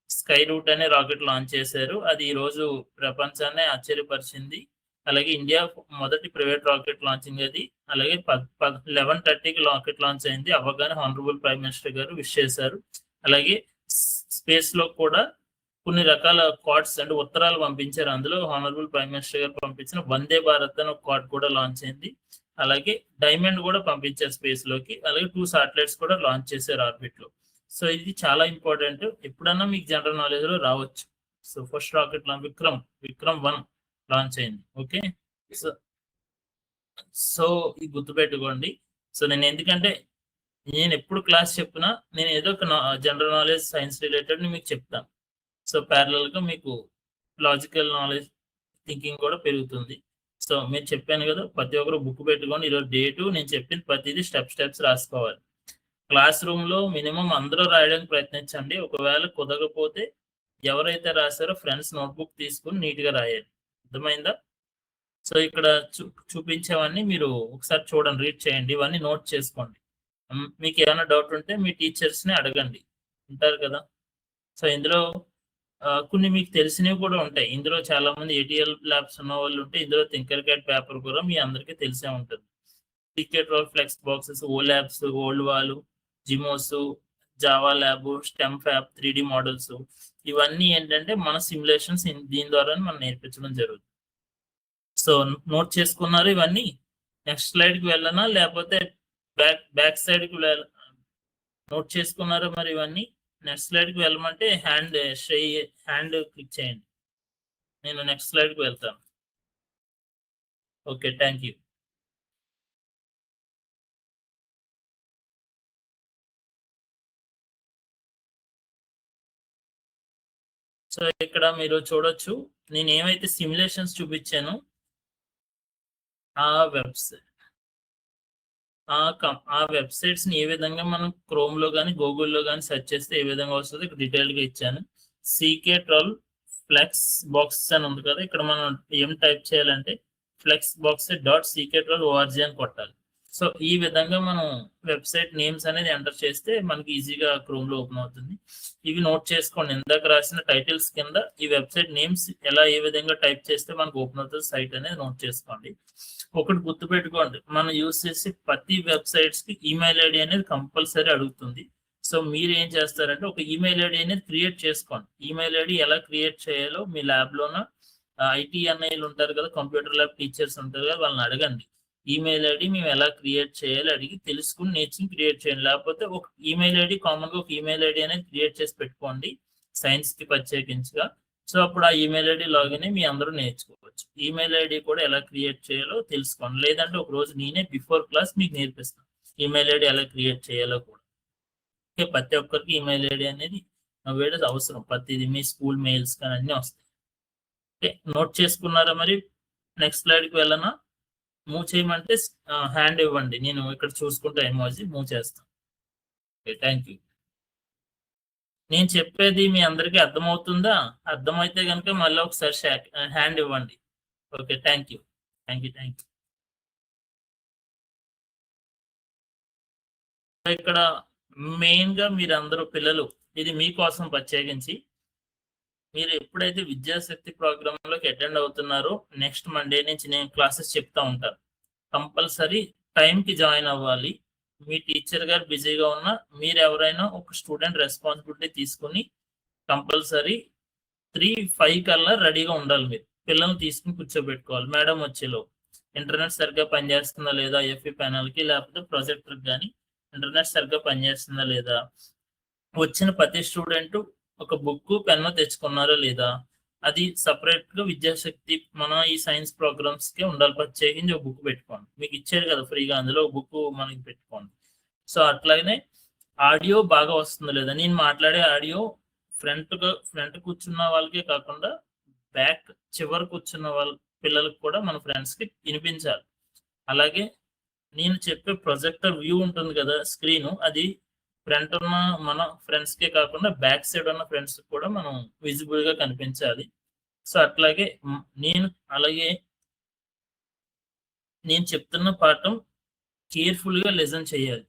స్కై రూట్ అనే రాకెట్ లాంచ్ చేశారు, అది ఈ రోజు ప్రపంచాన్ని ఆశ్చర్యపరిచింది. అలాగే ఇండియా మొదటి ప్రైవేట్ రాకెట్ లాంచింగ్ అది. అలాగే 11:30కి రాకెట్ లాంచ్ అయింది, అవ్వగానే హానరబుల్ ప్రైమ్ మినిస్టర్ గారు విష్ చేశారు. అలాగే స్పేస్ లో కూడా కొన్ని రకాల కార్డ్స్ అంటే ఉత్తరాలు పంపించారు. అందులో హానరబుల్ ప్రైమ్ మినిస్టర్ గారు పంపించిన వందే భారత్ అని ఒక కార్డ్ కూడా లాంచ్ అయింది. అలాగే డైమండ్ కూడా పంపించారు స్పేస్ లోకి. అలాగే 2 శాటిలైట్స్ కూడా లాంచ్ చేశారు ఆర్బిట్ లో. సో ఇది చాలా ఇంపార్టెంట్, ఎప్పుడన్నా మీకు జనరల్ నాలెడ్జ్ లో రావచ్చు. So first rocket Vikram 1 launch అయింది. ఓకే, సో ఇది గుర్తుపెట్టుకోండి. సో ఎందుకంటే నేను ఎప్పుడు క్లాస్ చెప్పినా నేను ఏదో ఒక జనరల్ నాలెడ్జ్ సైన్స్ రిలేటెడ్ మీకు చెప్తాను. సో ప్యారలల్ గా మీకు లాజికల్ నాలెడ్జ్ థింకింగ్ కూడా పెరుగుతుంది. సో మీరు చెప్పాను కదా, ప్రతి ఒక్కరు బుక్ పెట్టుకొని ఈరోజు డేటు నేను చెప్పిన ప్రతిదీ స్టెప్స్ రాసుకోవాలి. క్లాస్ రూమ్ లో మినిమం అందరూ రాయడానికి ప్రయత్నించండి. ఒకవేళ కుదరకపోతే ఎవరైతే రాశారో ఫ్రెండ్స్ నోట్బుక్ తీసుకుని నీట్ గా రాయాలి. అర్థమైందా? సో ఇక్కడ చూపించేవన్నీ మీరు ఒకసారి చూడండి, రీడ్ చేయండి, ఇవన్నీ నోట్ చేసుకోండి. మీకు ఏమైనా డౌట్ ఉంటే మీ టీచర్స్ ని అడగండి, ఉంటారు కదా. సో ఇందులో కొన్ని మీకు తెలిసినవి కూడా ఉంటాయి. ఇందులో చాలా మంది ఏటీఎల్ ల్యాబ్స్ ఉన్న వాళ్ళు ఉంటే ఇందులో థింకర్ క్యాడ్ పేపర్ కూడా మీ అందరికీ తెలిసే ఉంటుంది. Secret role, flex boxes, O labs, old wall, gizmos, Java lab, STEM fab, 3D models, ఇవన్నీ ఏంటంటే మన సిమ్యులేషన్స్ దీని ద్వారా మనం నేర్పించడం జరుగుతుంది. సో నోట్ చేసుకున్నారు ఇవన్నీ? నెక్స్ట్ స్లైడ్ కి వెళ్ళనా లేకపోతే బ్యాక్ సైడ్ కి నోట్ చేసుకున్నారా మరి ఇవన్నీ? నెక్స్ట్ స్లైడ్ కి వెళ్ళమంటే హ్యాండ్ క్లిక్ చేయండి, నేను నెక్స్ట్ స్లైడ్ కి వెళ్తాను. Okay, thank you. సో ఇక్కడ మీరు చూడొచ్చు, నేను ఏమైతే సిమ్యులేషన్స్ చూపించాను ఆ వెబ్సైట్స్ ని ఏ విధంగా మనం క్రోమ్ లో కానీ గూగుల్లో కానీ సెర్చ్ చేస్తే ఏ విధంగా వస్తుంది ఇక్కడ డీటెయిల్ గా ఇచ్చాను. CK12 ఫ్లెక్స్ బాక్సెస్ అని ఉంది కదా, ఇక్కడ మనం ఏం టైప్ చేయాలంటే flexbox.ck12org అని కొట్టాలి. సో ఈ విధంగా మనం వెబ్సైట్ నేమ్స్ అనేది ఎంటర్ చేస్తే మనకి ఈజీగా క్రోమ్ లో ఓపెన్ అవుతుంది. ఇవి నోట్ చేసుకోండి, ఇందాక రాసిన టైటిల్స్ కింద ఈ వెబ్సైట్ నేమ్స్ ఏ విధంగా టైప్ చేస్తే మనకు ఓపెన్ అవుతుంది సైట్ అనేది నోట్ చేసుకోండి. ఒకటి గుర్తుపెట్టుకోండి, మనం యూజ్ చేసే ప్రతి వెబ్సైట్స్ కి ఈమెయిల్ ఐడి అనేది కంపల్సరీ అడుగుతుంది. సో మీరు ఏం చేస్తారంటే ఒక ఈమెయిల్ ఐడి అనేది క్రియేట్ చేసుకోండి. ఈమెయిల్ ఐడి ఎలా క్రియేట్ చేయాలో మీ ల్యాబ్ లోన ఐటీ అన్నయ్యలు ఉంటారు కదా, కంప్యూటర్ ల్యాబ్ టీచర్స్ ఉంటారు కదా, వాళ్ళని అడగండి. ఈమెయిల్ ఐడి మేము ఎలా క్రియేట్ చేయాలి అడిగి తెలుసుకుని నేర్చుకుని క్రియేట్ చేయండి. లేకపోతే ఒక ఈమెయిల్ ఐడి కామన్ గా ఒక ఈమెయిల్ ఐడి అనేది క్రియేట్ చేసి పెట్టుకోండి సైన్స్ కి ప్రత్యేకించగా. సో అప్పుడు ఆ ఈమెయిల్ ఐడి లాగిన్ మీ అందరూ నేర్చుకోవచ్చు. ఈమెయిల్ ఐడి కూడా ఎలా క్రియేట్ చేయాలో తెలుసుకోండి, లేదంటే ఒక రోజు నేనే బిఫోర్ క్లాస్ మీకు నేర్పిస్తాను ఈమెయిల్ ఐడి ఎలా క్రియేట్ చేయాలో కూడా. ఓకే, ప్రతి ఒక్కరికి ఈమెయిల్ ఐడి అనేది అవసరం, ప్రతిది మీ స్కూల్ మెయిల్స్ కానీ అన్నీ వస్తాయి. ఓకే, నోట్ చేసుకున్నారా మరి? నెక్స్ట్ స్లైడ్కి వెళ్ళనా? మూవ్ చేయమంటే హ్యాండ్ ఇవ్వండి, నేను ఇక్కడ చూసుకుంటా ఎమోజీ మూవ్ చేస్తాను. Okay, thank you. నేను చెప్పేది మీ అందరికీ అర్థమవుతుందా? అర్థమైతే కనుక మళ్ళీ ఒకసారి హ్యాండ్ ఇవ్వండి. Okay, thank you. ఇక్కడ మెయిన్ గా మీరందరూ పిల్లలు, ఇది మీకోసం ప్రత్యేకించి, మీరు ఎప్పుడైతే విద్యాశక్తి ప్రోగ్రామ్ లోకి అటెండ్ అవుతున్నారో నెక్స్ట్ మండే నుంచి నేను క్లాసెస్ చెప్తా ఉంటాను. కంపల్సరీ టైంకి జాయిన్ అవ్వాలి. మీ టీచర్ గారు బిజీగా ఉన్నా మీరు ఎవరైనా ఒక స్టూడెంట్ రెస్పాన్సిబిలిటీ తీసుకుని కంపల్సరీ 3-5 కల్లా రెడీగా ఉండాలి. మీరు పిల్లల్ని తీసుకుని కూర్చోబెట్టుకోవాలి. మేడం వచ్చేలో ఇంటర్నెట్ సరిగ్గా పనిచేస్తుందా లేదా, ఎఫ్ఈ ప్యానల్ కి లేకపోతే ప్రొజెక్టర్ కానీ ఇంటర్నెట్ సరిగ్గా పనిచేస్తుందా లేదా, వచ్చిన ప్రతి స్టూడెంట్ ఒక బుక్ పెన్ను తెచ్చుకున్నారా లేదా, అది సపరేట్ గా విద్యాశక్తి మన ఈ సైన్స్ ప్రోగ్రామ్స్ కి ఉండాలి. ప్రత్యేకించి ఒక బుక్ పెట్టుకోండి, మీకు ఇచ్చారు కదా ఫ్రీగా, అందులో ఒక బుక్ మనకి పెట్టుకోండి. సో అట్లాగనే ఆడియో బాగా వస్తుంది లేదా, నేను మాట్లాడే ఆడియో ఫ్రంట్ కూర్చున్న వాళ్ళకే కాకుండా బ్యాక్ చివరి కూర్చున్న వాళ్ళ పిల్లలకు కూడా మన ఫ్రెండ్స్ కి వినిపించాలి. అలాగే నేను చెప్పే ప్రొజెక్టర్ వ్యూ ఉంటుంది కదా స్క్రీన్, అది ఫ్రంట్ ఉన్న మన ఫ్రెండ్స్ కే కాకుండా బ్యాక్ సైడ్ ఉన్న ఫ్రెండ్స్ కూడా మనం విజిబుల్ గా కనిపించాలి. సో అట్లాగే నేను చెప్తున్న పాఠం కేర్ఫుల్ గా లిజన్ చేయాలి.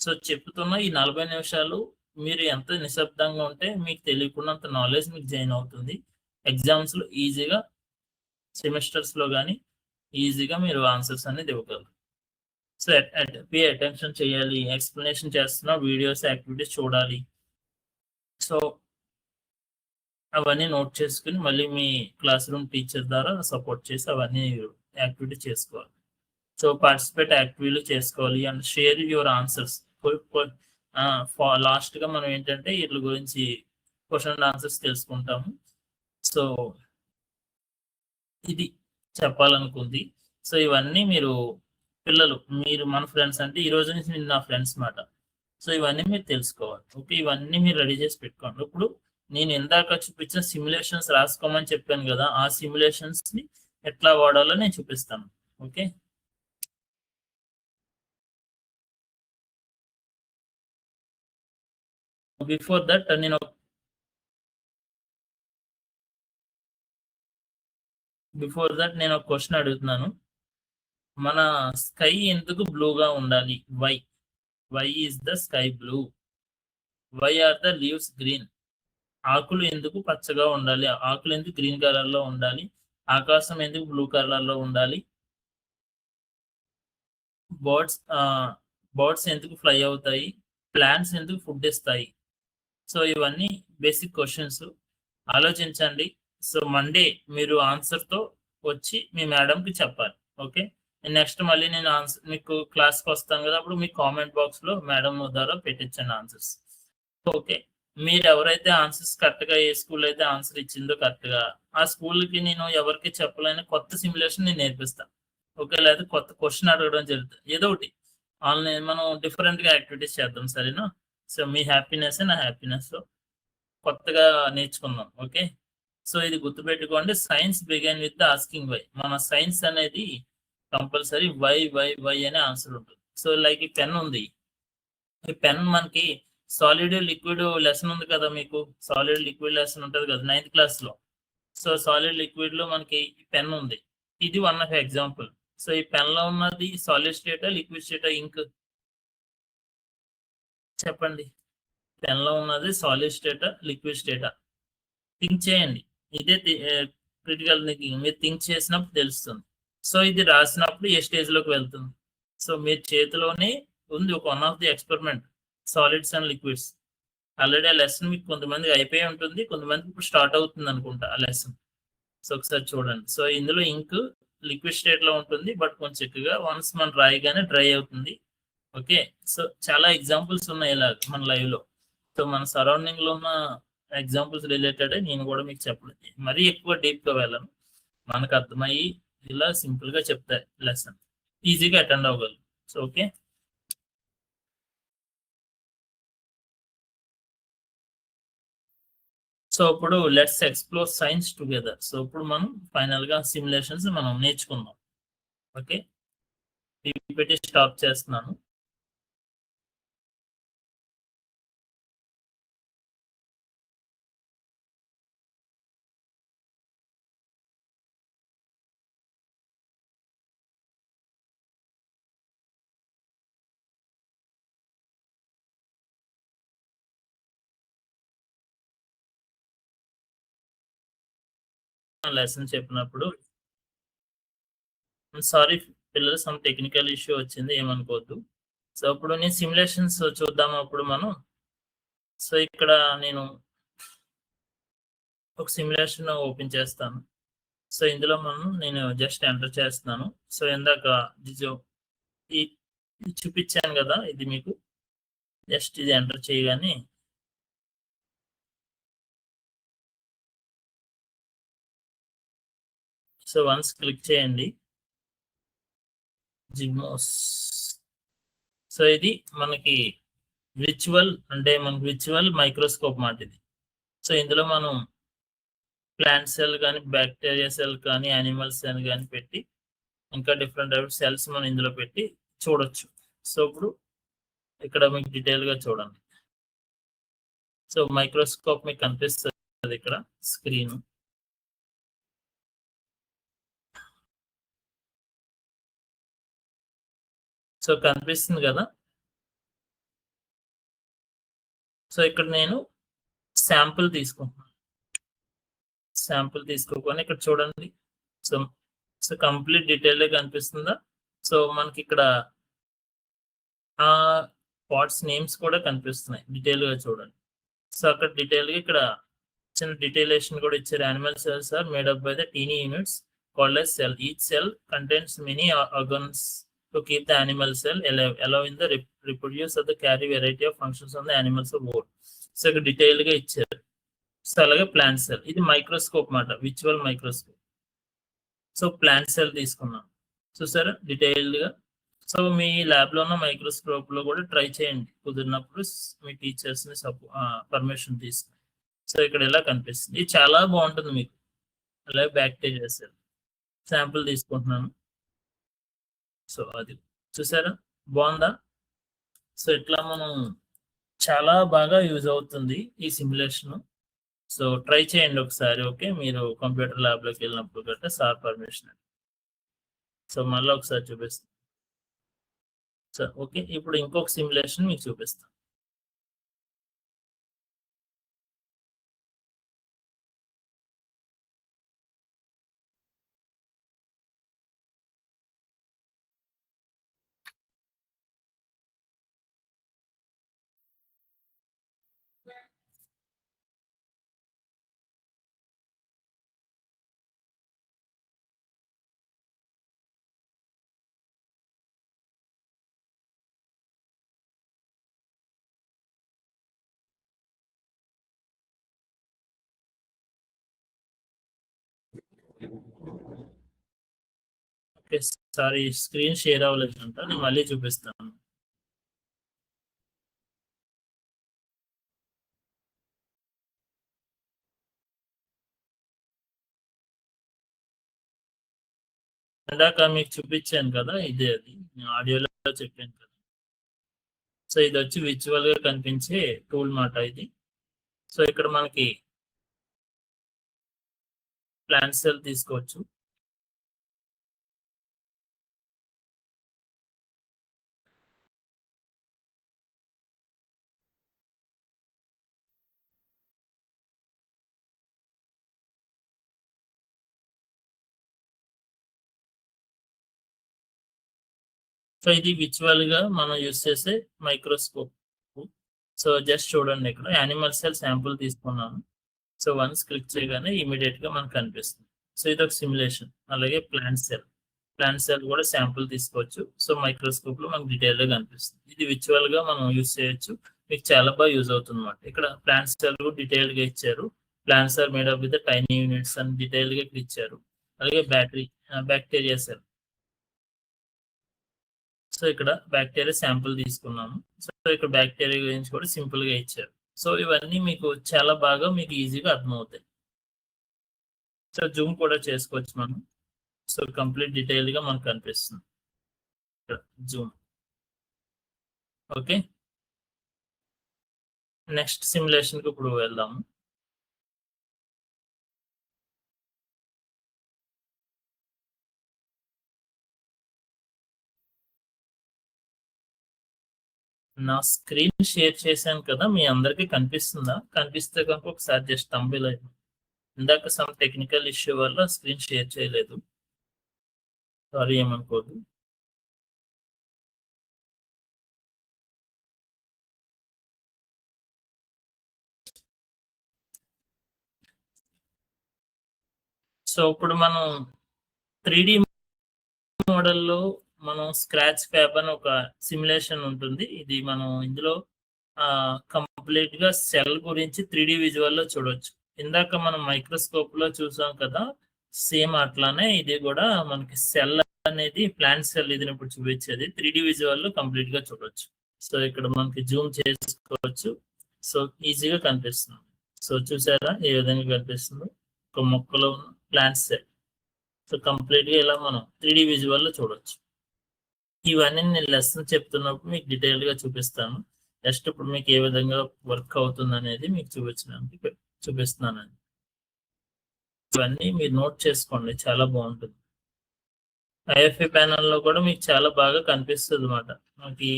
సో చెప్తున్న ఈ 40 నిమిషాలు మీరు ఎంత నిశ్శబ్దంగా ఉంటే మీకు తెలియకున్నంత నాలెడ్జ్ మీకు గెయిన్ అవుతుంది. ఎగ్జామ్స్ లో ఈజీగా, సెమిస్టర్స్ లో కానీ ఈజీగా మీరు ఆన్సర్స్ అనేది ఇవ్వగలరు. సో పే అటెన్షన్ చేయాలి, ఎక్స్ప్లెనేషన్ చేస్తున్న వీడియోస్ యాక్టివిటీస్ చూడాలి. సో అవన్నీ నోట్ చేసుకుని మళ్ళీ మీ క్లాస్ రూమ్ టీచర్ ద్వారా సపోర్ట్ చేసి అవన్నీ యాక్టివిటీ చేసుకోవాలి. సో పార్టిసిపేట్ యాక్టివిటీలు చేసుకోవాలి and share your answers. Last గా మనం ఏంటంటే వీటి గురించి క్వశ్చన్ అండ్ ఆన్సర్స్ తెలుసుకుంటాము. సో ఇది చెప్పాలనుకుంది. సో ఇవన్నీ మీరు పిల్లలు, మీరు మన ఫ్రెండ్స్ అంటే ఈ రోజు నుంచి నా ఫ్రెండ్స్ మాట. సో ఇవన్నీ మీరు తెలుసుకోవాలి. ఓకే, ఇవన్నీ మీరు రెడీ చేసి పెట్టుకోండి. ఇప్పుడు నేను ఇందాక చూపించిన సిమ్యులేషన్స్ రాసుకోమని చెప్పాను కదా, ఆ సిమ్యులేషన్స్ ని ఎట్లా వాడాలో నేను చూపిస్తాను. ఓకే, బిఫోర్ దట్ నేను ఒక క్వశ్చన్ అడుగుతున్నాను. మన స్కై ఎందుకు బ్లూగా ఉండాలి? Why is the sky blue? Why are the leaves green? ఆకులు ఎందుకు పచ్చగా ఉండాలి? ఆకులు ఎందుకు గ్రీన్ కలర్ లో ఉండాలి? ఆకాశం ఎందుకు బ్లూ కలర్ లో ఉండాలి? బర్డ్స్ ఎందుకు ఫ్లై అవుతాయి? ప్లాంట్స్ ఎందుకు ఫుడ్ ఇస్తాయి? సో ఇవన్నీ బేసిక్ క్వశ్చన్స్, ఆలోచించండి. సో మండే మీరు ఆన్సర్ తో వచ్చి మీ మేడం కి చెప్పాలి. ఓకే, నెక్స్ట్ మళ్ళీ నేను ఆన్సర్ మీకు క్లాస్కి వస్తాను కదా, అప్పుడు మీ కామెంట్ బాక్స్ లో మేడం ద్వారా పెట్టించండి ఆన్సర్స్. ఓకే, మీరు ఎవరైతే ఆన్సర్స్ కరెక్ట్ గా, ఏ స్కూల్ అయితే ఆన్సర్ ఇచ్చిందో కరెక్ట్ గా, ఆ స్కూల్ కి నేను ఎవరికి చెప్పలేని కొత్త సిమ్యులేషన్ నేను నేర్పిస్తాను. ఓకే, లేదా కొత్త క్వశ్చన్ అడగడం జరుగుతుంది, ఏదో ఒకటి ఆన్లైన్ మనం డిఫరెంట్ గా యాక్టివిటీస్ చేద్దాం, సరేనా? సో మీ హ్యాపీనెస్ నా హ్యాపీనెస్, కొత్తగా నేర్చుకుందాం. ఓకే, సో ఇది గుర్తుపెట్టుకోండి, science begin with asking why. మన సైన్స్ అనేది కంపల్సరీ వై వై వై అనే ఆన్సర్ ఉంటుంది. సో లైక్ ఈ పెన్ ఉంది, ఈ పెన్ మనకి సాలిడ్ లిక్విడ్ లెసన్ ఉంది కదా, మీకు సాలిడ్ లిక్విడ్ లెసన్ ఉంటుంది కదా 9th క్లాస్ లో. సో సాలిడ్ లిక్విడ్ లో మనకి పెన్ ఉంది, ఇది వన్ ఆఫ్ ఎగ్జాంపుల్. సో ఈ పెన్ లో ఉన్నది సాలిడ్ స్టేటా, లిక్విడ్ స్టేటా, ఇంక్? చెప్పండి, పెన్ లో ఉన్నది సాలిడ్ స్టేటా, లిక్విడ్ స్టేటా? థింక్ చేయండి, ఇదే క్రిటికల్ థింకింగ్. మీరు థింక్ చేసినప్పుడు తెలుస్తుంది. సో ఇది రాసినప్పుడు ఏ స్టేజ్ లోకి వెళ్తుంది? సో మీ చేతిలోనే ఉంది ఒక one of the experiment, solids and liquids. Already ఆ లెసన్ మీకు కొంతమంది అయిపోయి ఉంటుంది, కొంతమందికి ఇప్పుడు స్టార్ట్ అవుతుంది అనుకుంటా ఆ లెసన్. సో ఒకసారి చూడండి. సో ఇందులో ఇంక్ లిక్విడ్ స్టేట్ లో ఉంటుంది, బట్ కొంచెం ఎక్కువగా వన్స్ మనం రాయగానే డ్రై అవుతుంది. ఓకే, సో చాలా ఎగ్జాంపుల్స్ ఉన్నాయి ఇలా మన లైవ్ లో. సో మన సరౌండింగ్ లో ఉన్న ఎగ్జాంపుల్స్ రిలేటెడ్ నేను కూడా మీకు చెప్పలేదు, మరీ ఎక్కువ డీప్ గా వెళ్ళను, మనకు అర్థమయ్యి ఇలా సింపుల్ గా చెప్తాయి లెసన్, ఈజీగా అటెండ్ అవ్వగలరు. సో ఓకే, సో ఇప్పుడు let's explore science together. So ఇప్పుడు మనం ఫైనల్ గా సిమ్యులేషన్స్ మనం నేర్చుకుందాం. ఓకే, పెట్టి స్టాప్ చేస్తున్నాను. లెసన్ చెప్పినప్పుడు సారీ పిల్లలు, సమ్ టెక్నికల్ ఇష్యూ వచ్చింది, ఏమనుకోవద్దు. సో ఇప్పుడు నేను సిమ్యులేషన్స్ చూద్దాము అప్పుడు మనం. సో ఇక్కడ నేను ఒక సిమ్యులేషన్ ఓపెన్ చేస్తాను. సో ఇందులో నేను జస్ట్ ఎంటర్ చేస్తున్నాను. సో ఇందాక చూపించాను కదా, ఇది మీకు జస్ట్ ఇది ఎంటర్ చేయగానే సో వన్స్ క్లిక్ చేయండి, జిమోస్. సో ఇది మనకి విర్చువల్, అంటే మనకి విర్చువల్ మైక్రోస్కోప్ మాట ఇది. సో ఇందులో మనం ప్లాంట్ సెల్ కానీ, బ్యాక్టీరియా సెల్ కానీ, యానిమల్ సెల్ కానీ పెట్టి, ఇంకా డిఫరెంట్ టైప్ సెల్స్ మనం ఇందులో పెట్టి చూడొచ్చు. సో ఇప్పుడు ఇక్కడ మీకు డీటెయిల్ గా చూడండి. సో మైక్రోస్కోప్ మీకు కనిపిస్తుంది ఇక్కడ స్క్రీన్. సో కనిపిస్తుంది కదా. సో ఇక్కడ నేను శాంపుల్ తీసుకుంటున్నాను. శాంపుల్ తీసుకోకొని ఇక్కడ చూడండి. సో సో కంప్లీట్ డీటెయిల్ కనిపిస్తుందా? సో మనకి ఇక్కడ ఆ పార్ట్స్ నేమ్స్ కూడా కనిపిస్తున్నాయి, డీటెయిల్ గా చూడండి. సో అక్కడ డీటెయిల్ గా ఇక్కడ చిన్న డీటెయిలేషన్ కూడా ఇచ్చారు. Animal cells are made up by the tiny units called as cell. Each cell contains many organs to keep the animal cell alive, allowing the reproduce of the carry variety of functions on the animals of world. So ఇక్కడ డీటెయిల్ గా ఇచ్చారు. సో అలాగే ప్లాంట్ సెల్, ఇది మైక్రోస్కోప్ మాట, visual microscope. So plant cell తీసుకున్నాం చూసారా డీటెయిల్డ్ గా. సో మీ ల్యాబ్ లో ఉన్న మైక్రోస్కోప్ లో కూడా ట్రై చేయండి, కుదిరినప్పుడు మీ టీచర్స్ ని పర్మిషన్ తీసుకుని. సో ఇక్కడ ఇలా కనిపిస్తుంది. ఇది చాలా బాగుంటుంది మీకు. అలాగే బ్యాక్ పేజ్ చేశారు. శాంపుల్ తీసుకుంటున్నాను. సో అది చూసారా బాగుందా? సో ఇట్లా మనం చాలా బాగా యూజ్ అవుతుంది ఈ సిమ్యులేషన్. సో ట్రై చేయండి ఒకసారి. ఓకే, మీరు కంప్యూటర్ ల్యాబ్ లోకి వెళ్ళినప్పుడు గట్రా సార్ పర్మిషన్. సో మళ్ళీ ఒకసారి చూపిస్తాను. సో ఓకే, ఇప్పుడు ఇంకొక సిమ్యులేషన్ మీకు చూపిస్తాను. ఓకే, సారీ స్క్రీన్ షేర్ అవ్వలేదు అంట, నేను మళ్ళీ చూపిస్తాను. ఇందాక మీకు చూపించాను కదా, ఇదే అది నేను ఆడియోలో చెప్పాను కదా. సో ఇది వచ్చి విజువల్ గా కనిపించే టూల్ మాట ఇది. సో ఇక్కడ మనకి ప్లాంట్ సెల్ తీసుకోవచ్చు. సో ఇది విజువల్ గా మనం యూస్ చేసే మైక్రోస్కోప్. సో జస్ట్ చూడండి, ఇక్కడ యానిమల్ సెల్ శాంపుల్ తీసుకున్నాను. సో వన్స్ క్లిక్ చేయగానే ఇమీడియట్ గా మనకు కనిపిస్తుంది. సో ఇది ఒక సిమ్యులేషన్. అలాగే ప్లాంట్ సెల్ కూడా శాంపుల్ తీసుకోవచ్చు. సో మైక్రోస్కోప్ లో మనకు డీటెయిల్ గా కనిపిస్తుంది. ఇది విజువల్ గా మనం యూస్ చేయొచ్చు. మీకు చాలా బాగా యూజ్ అవుతుంది అనమాట. ఇక్కడ ప్లాంట్ సెల్ డీటెయిల్ గా ఇచ్చారు. Plants are made up with tiny units అని డీటెయిల్ గా ఇచ్చారు. అలాగే బ్యాక్టీరియా సెల్. సో ఇక్కడ బ్యాక్టీరియా శాంపుల్ తీసుకున్నాము. సో ఇక్కడ బ్యాక్టీరియా గురించి కూడా సింపుల్ గా ఇచ్చారు. సో ఇవన్నీ మీకు చాలా బాగా మీకు ఈజీగా అర్థమవుతాయి. సో జూమ్ కూడా చేసుకోవచ్చు మనం. సో కంప్లీట్ డీటెయిల్ గా మనకు కనిపిస్తుంది జూమ్. ఓకే, నెక్స్ట్ సిమ్యులేషన్ కి ఇప్పుడు వెళ్దాము. నా స్క్రీన్ షేర్ చేశాను కదా, మీ అందరికి కనిపిస్తుందా? కనిపిస్తే కనుక ఒకసారి జస్ట్ తంబిల్. ఇందాక సమ్ టెక్నికల్ ఇష్యూ వల్ల స్క్రీన్ షేర్ చేయలేదు, సారీ ఏమనుకోదు. సో ఇప్పుడు మనం 3D మోడల్లో మనం స్క్రాచ్ ఫ్యాబ్ అని ఒక సిమ్యులేషన్ ఉంటుంది. ఇది మనం ఇందులో కంప్లీట్ గా సెల్ గురించి 3D విజువల్ లో చూడొచ్చు. ఇందాక మనం మైక్రోస్కోప్ లో చూసాం కదా, సేమ్ అట్లానే ఇది కూడా మనకి సెల్ అనేది ప్లాంట్ సెల్ ఇది ఇప్పుడు చూపించేది 3D విజువల్ లో కంప్లీట్ గా చూడొచ్చు. సో ఇక్కడ మనకి జూమ్ చేసుకోవచ్చు. సో ఈజీగా కనిపిస్తుంది. సో చూసారా ఏ విధంగా కనిపిస్తుందో, ఒక మొక్కలో ఉన్న ప్లాంట్ సెల్. సో కంప్లీట్ గా ఇలా మనం 3D విజువల్ లో చూడొచ్చు. ఇవన్నీ నేను లెసన్ చెప్తున్నప్పుడు మీకు డీటెయిల్ గా చూపిస్తాను. జస్ట్ ఇప్పుడు మీకు ఏ విధంగా వర్క్ అవుతుంది అనేది మీకు చూపిస్తున్నానండి. ఇవన్నీ మీరు నోట్ చేసుకోండి, చాలా బాగుంటుంది. ఐఎఫ్ఐ ప్యానల్ లో కూడా మీకు చాలా బాగా కనిపిస్తుంది అనమాట. మనకి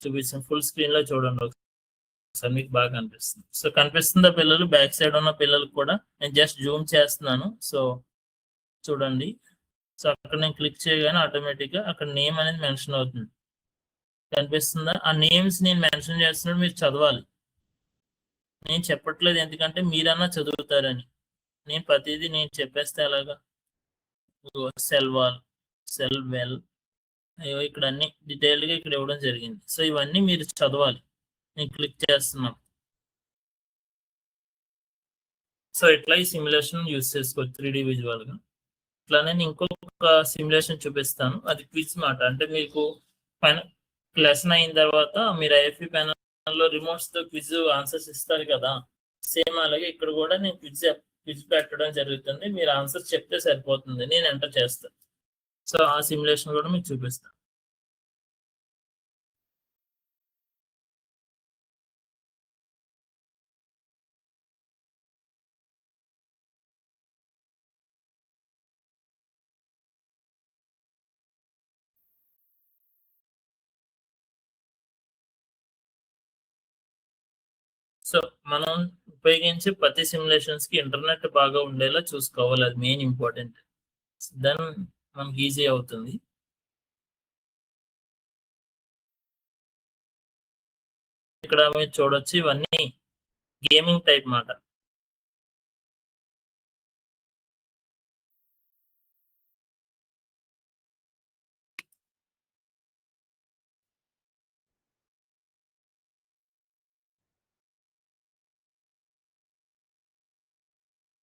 చూపిస్తాను, ఫుల్ స్క్రీన్ లో చూడండి ఒకసారి, మీకు బాగా కనిపిస్తుంది. సో కనిపిస్తుందా పిల్లలు? బ్యాక్ సైడ్ ఉన్న పిల్లలకు కూడా నేను జస్ట్ జూమ్ చేస్తున్నాను. సో చూడండి, సో అక్కడ నేను క్లిక్ చేయగానే ఆటోమేటిక్ గా అక్కడ నేమ్ అనేది మెన్షన్ అవుతుంది. కనిపిస్తుందా? ఆ నేమ్స్ నేను మెన్షన్ చేస్తున్నప్పుడు మీరు చదవాలి. నేను చెప్పట్లేదు ఎందుకంటే మీరన్నా చదువుతారని. నేను ప్రతిదీ నేను చెప్పేస్తే అలాగా. సెల్ వాల్, సెల్ వెల్, ఇక్కడ అన్ని డీటెయిల్ గా ఇక్కడ ఇవ్వడం జరిగింది. సో ఇవన్నీ మీరు చదవాలి. నేను క్లిక్ చేస్తున్నాం. సో ఇట్లా ఈ సిమ్యులేషన్ యూజ్ చేసుకోవచ్చు 3D విజువల్ గా. ఇట్లానే నేను ఇంకొక సిమ్యులేషన్ చూపిస్తాను, అది క్విజ్ మాట. అంటే మీకు పైన లెసన్ అయిన తర్వాత మీరు ఐఎఫ్ఈ ప్యానల్ లో రిమోట్స్ తో క్విజ్ ఆన్సర్స్ ఇస్తారు కదా. సేమ్ అలాగే ఇక్కడ కూడా నేను క్విజ్ పెట్టడం జరుగుతుంది. మీరు ఆన్సర్ చెప్తే సరిపోతుంది, నేను ఎంటర్ చేస్తాను. సో ఆ సిమ్యులేషన్ కూడా మీకు చూపిస్తాను. సో మనం ఉపయోగించే ప్రతి సిమ్యులేషన్స్ కి ఇంటర్నెట్ బాగా ఉండేలా చూసుకోవాలి, అది మెయిన్ ఇంపార్టెంట్. దెన్ మనకి ఈజీ అవుతుంది. ఇక్కడ మీరు చూడొచ్చు, ఇవన్నీ గేమింగ్ టైప్ మాట.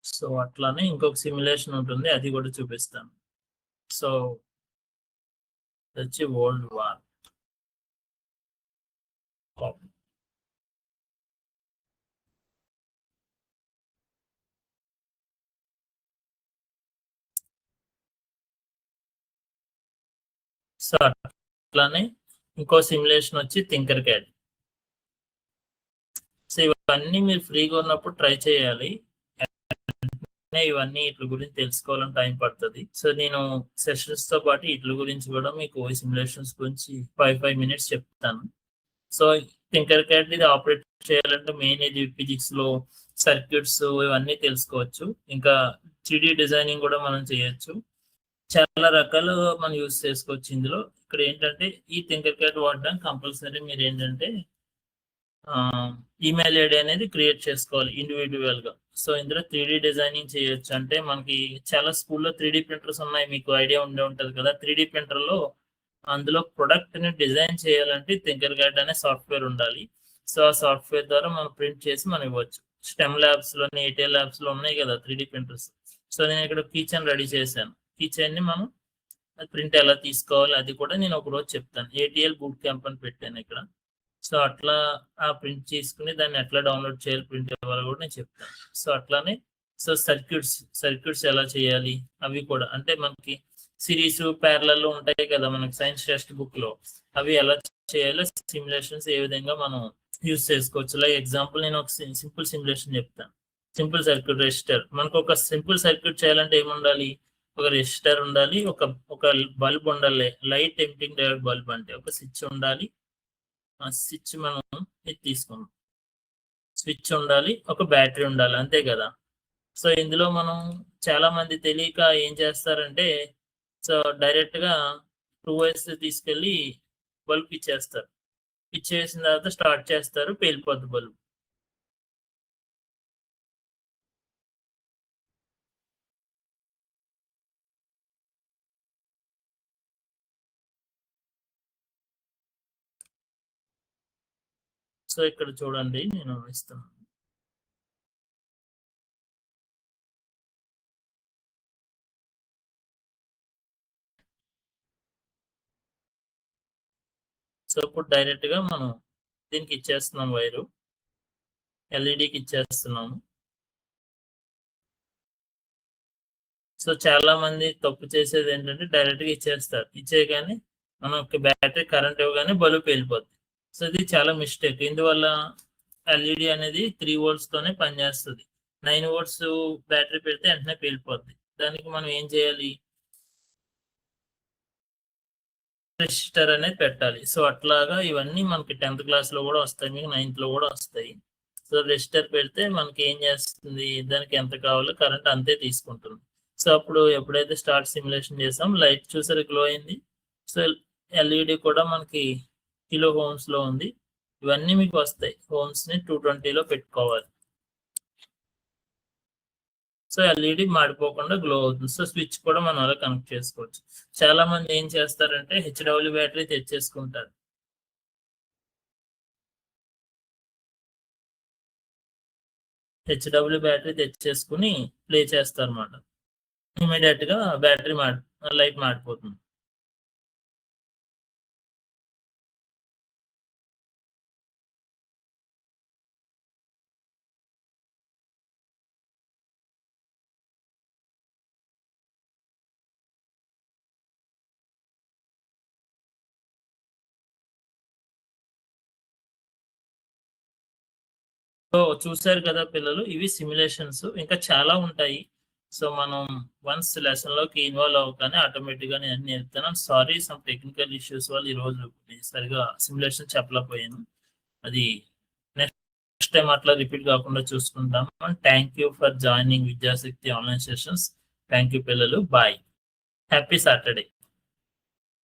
సో అట్లానే ఇంకొక సిమ్యులేషన్ ఉంటుంది, అది కూడా చూపిస్తాను. సో వచ్చి వరల్డ్ వార్. సో అట్లానే ఇంకో సిమ్యులేషన్ వచ్చి థింకర్ క్యాడ్. సో ఇవన్నీ మీరు ఫ్రీగా ఉన్నప్పుడు ట్రై చేయాలి. ఇవన్నీ వీటి గురించి తెలుసుకోవాలని టైం పడుతుంది. సో నేను సెషన్స్ తో పాటు వీటి గురించి కూడా మీకు సిమ్యులేషన్స్ గురించి 5 minutes చెప్తాను. సో థింకర్ క్యాడ్ ఇది ఆపరేట్ చేయాలంటే మెయిన్ ఇది ఫిజిక్స్ లో సర్క్యూట్స్ ఇవన్నీ తెలుసుకోవచ్చు. ఇంకా 3D డిజైనింగ్ కూడా మనం చేయొచ్చు. చాలా రకాలు మనం యూజ్ చేసుకోవచ్చు ఇందులో. ఇక్కడ ఏంటంటే ఈ థింకర్ క్యాడ్ వాడడానికి కంపల్సరీ మీరు ఏంటంటే ఈమెయిల్ ఐడి అనేది క్రియేట్ చేసుకోవాలి ఇండివిజువల్ గా. సో ఇందులో 3D డిజైనింగ్ చేయొచ్చు. అంటే మనకి చాలా స్కూల్లో 3D ప్రింటర్స్ ఉన్నాయి, మీకు ఐడియా ఉండే ఉంటది కదా. 3D ప్రింటర్ లో అందులో ప్రొడక్ట్ ని డిజైన్ చేయాలంటే థింకర్ క్యాడ్ అనే సాఫ్ట్వేర్ ఉండాలి. సో ఆ సాఫ్ట్వేర్ ద్వారా మనం ప్రింట్ చేసి మనం ఇవ్వచ్చు. స్టెమ్ ల్యాబ్స్ లోని ఏటీఎల్ ల్యాబ్స్ లో ఉన్నాయి కదా 3D ప్రింటర్స్. సో నేను ఇక్కడ కీచైన్ రెడీ చేశాను. కీచైన్ ని మనం ప్రింట్ ఎలా తీసుకోవాలి అది కూడా నేను ఒక రోజు చెప్తాను. ఏటీఎల్ బూట్ క్యాంప్ అని పెట్టాను ఇక్కడ. సో అట్లా ఆ ప్రింట్ చేసుకుని దాన్ని ఎట్లా డౌన్లోడ్ చేయాలి, ప్రింట్ ఇవ్వాలి కూడా నేను చెప్తాను. సో అట్లానే సో సర్క్యూట్స్ ఎలా చేయాలి అవి కూడా, అంటే మనకి సిరీస్ ప్యారలల్ ఉంటాయి కదా మనకి సైన్స్ టెక్స్ట్ బుక్ లో, అవి ఎలా చేయాలో సిమ్యులేషన్స్ ఏ విధంగా మనం యూజ్ చేసుకోవచ్చు. లైక్ ఎగ్జాంపుల్ నేను ఒక సింపుల్ సిమ్యులేషన్ చెప్తాను. Simple circuit resistor. మనకు ఒక సింపుల్ సర్క్యూట్ చేయాలంటే ఏముండాలి, ఒక రెసిస్టర్ ఉండాలి, ఒక బల్బ్ ఉండాలి, లైట్ ఎమిటింగ్ డయోడ్ బల్బ్ అంటే ఒక స్విచ్ ఉండాలి. ఆ స్విచ్ మనం ఇది తీసుకున్నాం, స్విచ్ ఉండాలి, ఒక బ్యాటరీ ఉండాలి, అంతే కదా. సో ఇందులో మనం చాలా మంది తెలియక ఏం చేస్తారంటే సో డైరెక్ట్ గా 2 wires తీసుకెళ్లి బల్బ్ ఇచ్చేస్తారు. ఇచ్చేసిన తర్వాత స్టార్ట్ చేస్తారు, పేలిపోద్ది బల్బ్. సో ఇక్కడ చూడండి నేను ఇస్తాను. సో ఇప్పుడు డైరెక్ట్ గా మనం దీనికి ఇచ్చేస్తున్నాం వైరు, ఎల్ఈడికి ఇచ్చేస్తున్నాము. సో చాలా మంది తప్పు చేసేది ఏంటంటే డైరెక్ట్ గా ఇచ్చేస్తారు, ఇచ్చేయగానే మనకి బ్యాటరీ కరెంట్ ఇవ్వగానే బల్బ్ వెళ్ళిపోద్ది. సో ఇది చాలా మిస్టేక్. ఇందువల్ల ఎల్ఈడి అనేది 3 volts తోనే పనిచేస్తుంది. 9 volts బ్యాటరీ పెడితే వెంటనే పేలిపోద్ది. దానికి మనం ఏం చేయాలి, రెసిస్టర్ అనేది పెట్టాలి. సో అట్లాగా ఇవన్నీ మనకి 10th class లో కూడా వస్తాయి, మీకు 9th లో కూడా వస్తాయి. సో రెసిస్టర్ పెడితే మనకి ఏం చేస్తుంది, దానికి ఎంత కావాలో కరెంట్ అంతే తీసుకుంటుంది. సో అప్పుడు ఎప్పుడైతే స్టార్ట్ సిమ్యులేషన్ చేసాం, లైట్ చూసారు గ్లో అయింది. సో ఎల్ఈడి కూడా మనకి కిలో హోమ్స్ లో ఉంది. ఇవన్నీ మీకు వస్తాయి. హోమ్స్ ని 220 లో పెట్టుకోవాలి. సో ఎల్ఈడి మాడిపోకుండా గ్లో అవుతుంది. సో స్విచ్ కూడా మనం అలా కనెక్ట్ చేసుకోవచ్చు. చాలా మంది ఏం చేస్తారంటే హెచ్డబ్ల్యూ బ్యాటరీ తెచ్చేసుకుంటారు. హెచ్డబ్ల్యూ బ్యాటరీ తెచ్చేసుకుని ప్లే చేస్తారు అన్నమాట. ఇమీడియట్ గా బ్యాటరీ లైట్ మాడిపోతుంది. సో చూసారు కదా పిల్లలు, ఇవి సిమ్యులేషన్స్, ఇంకా చాలా ఉంటాయి. సో మనం వన్స్ లెసన్ లోకి ఇన్వాల్వ్ అవ్వగానే ఆటోమేటిక్ గా నేను నేర్పుతాను. సారీ, సమ్ టెక్నికల్ ఇష్యూస్ వల్ల ఈ రోజు సరిగా సిమ్యులేషన్ చెప్పలేకపోయాను. అది నెక్స్ట్ టైం అట్లా రిపీట్ కాకుండా చూసుకుంటాం. Thank you for joining Vidyashakti online sessions. Thank you పిల్లలు, బాయ్, హ్యాపీ సాటర్డే.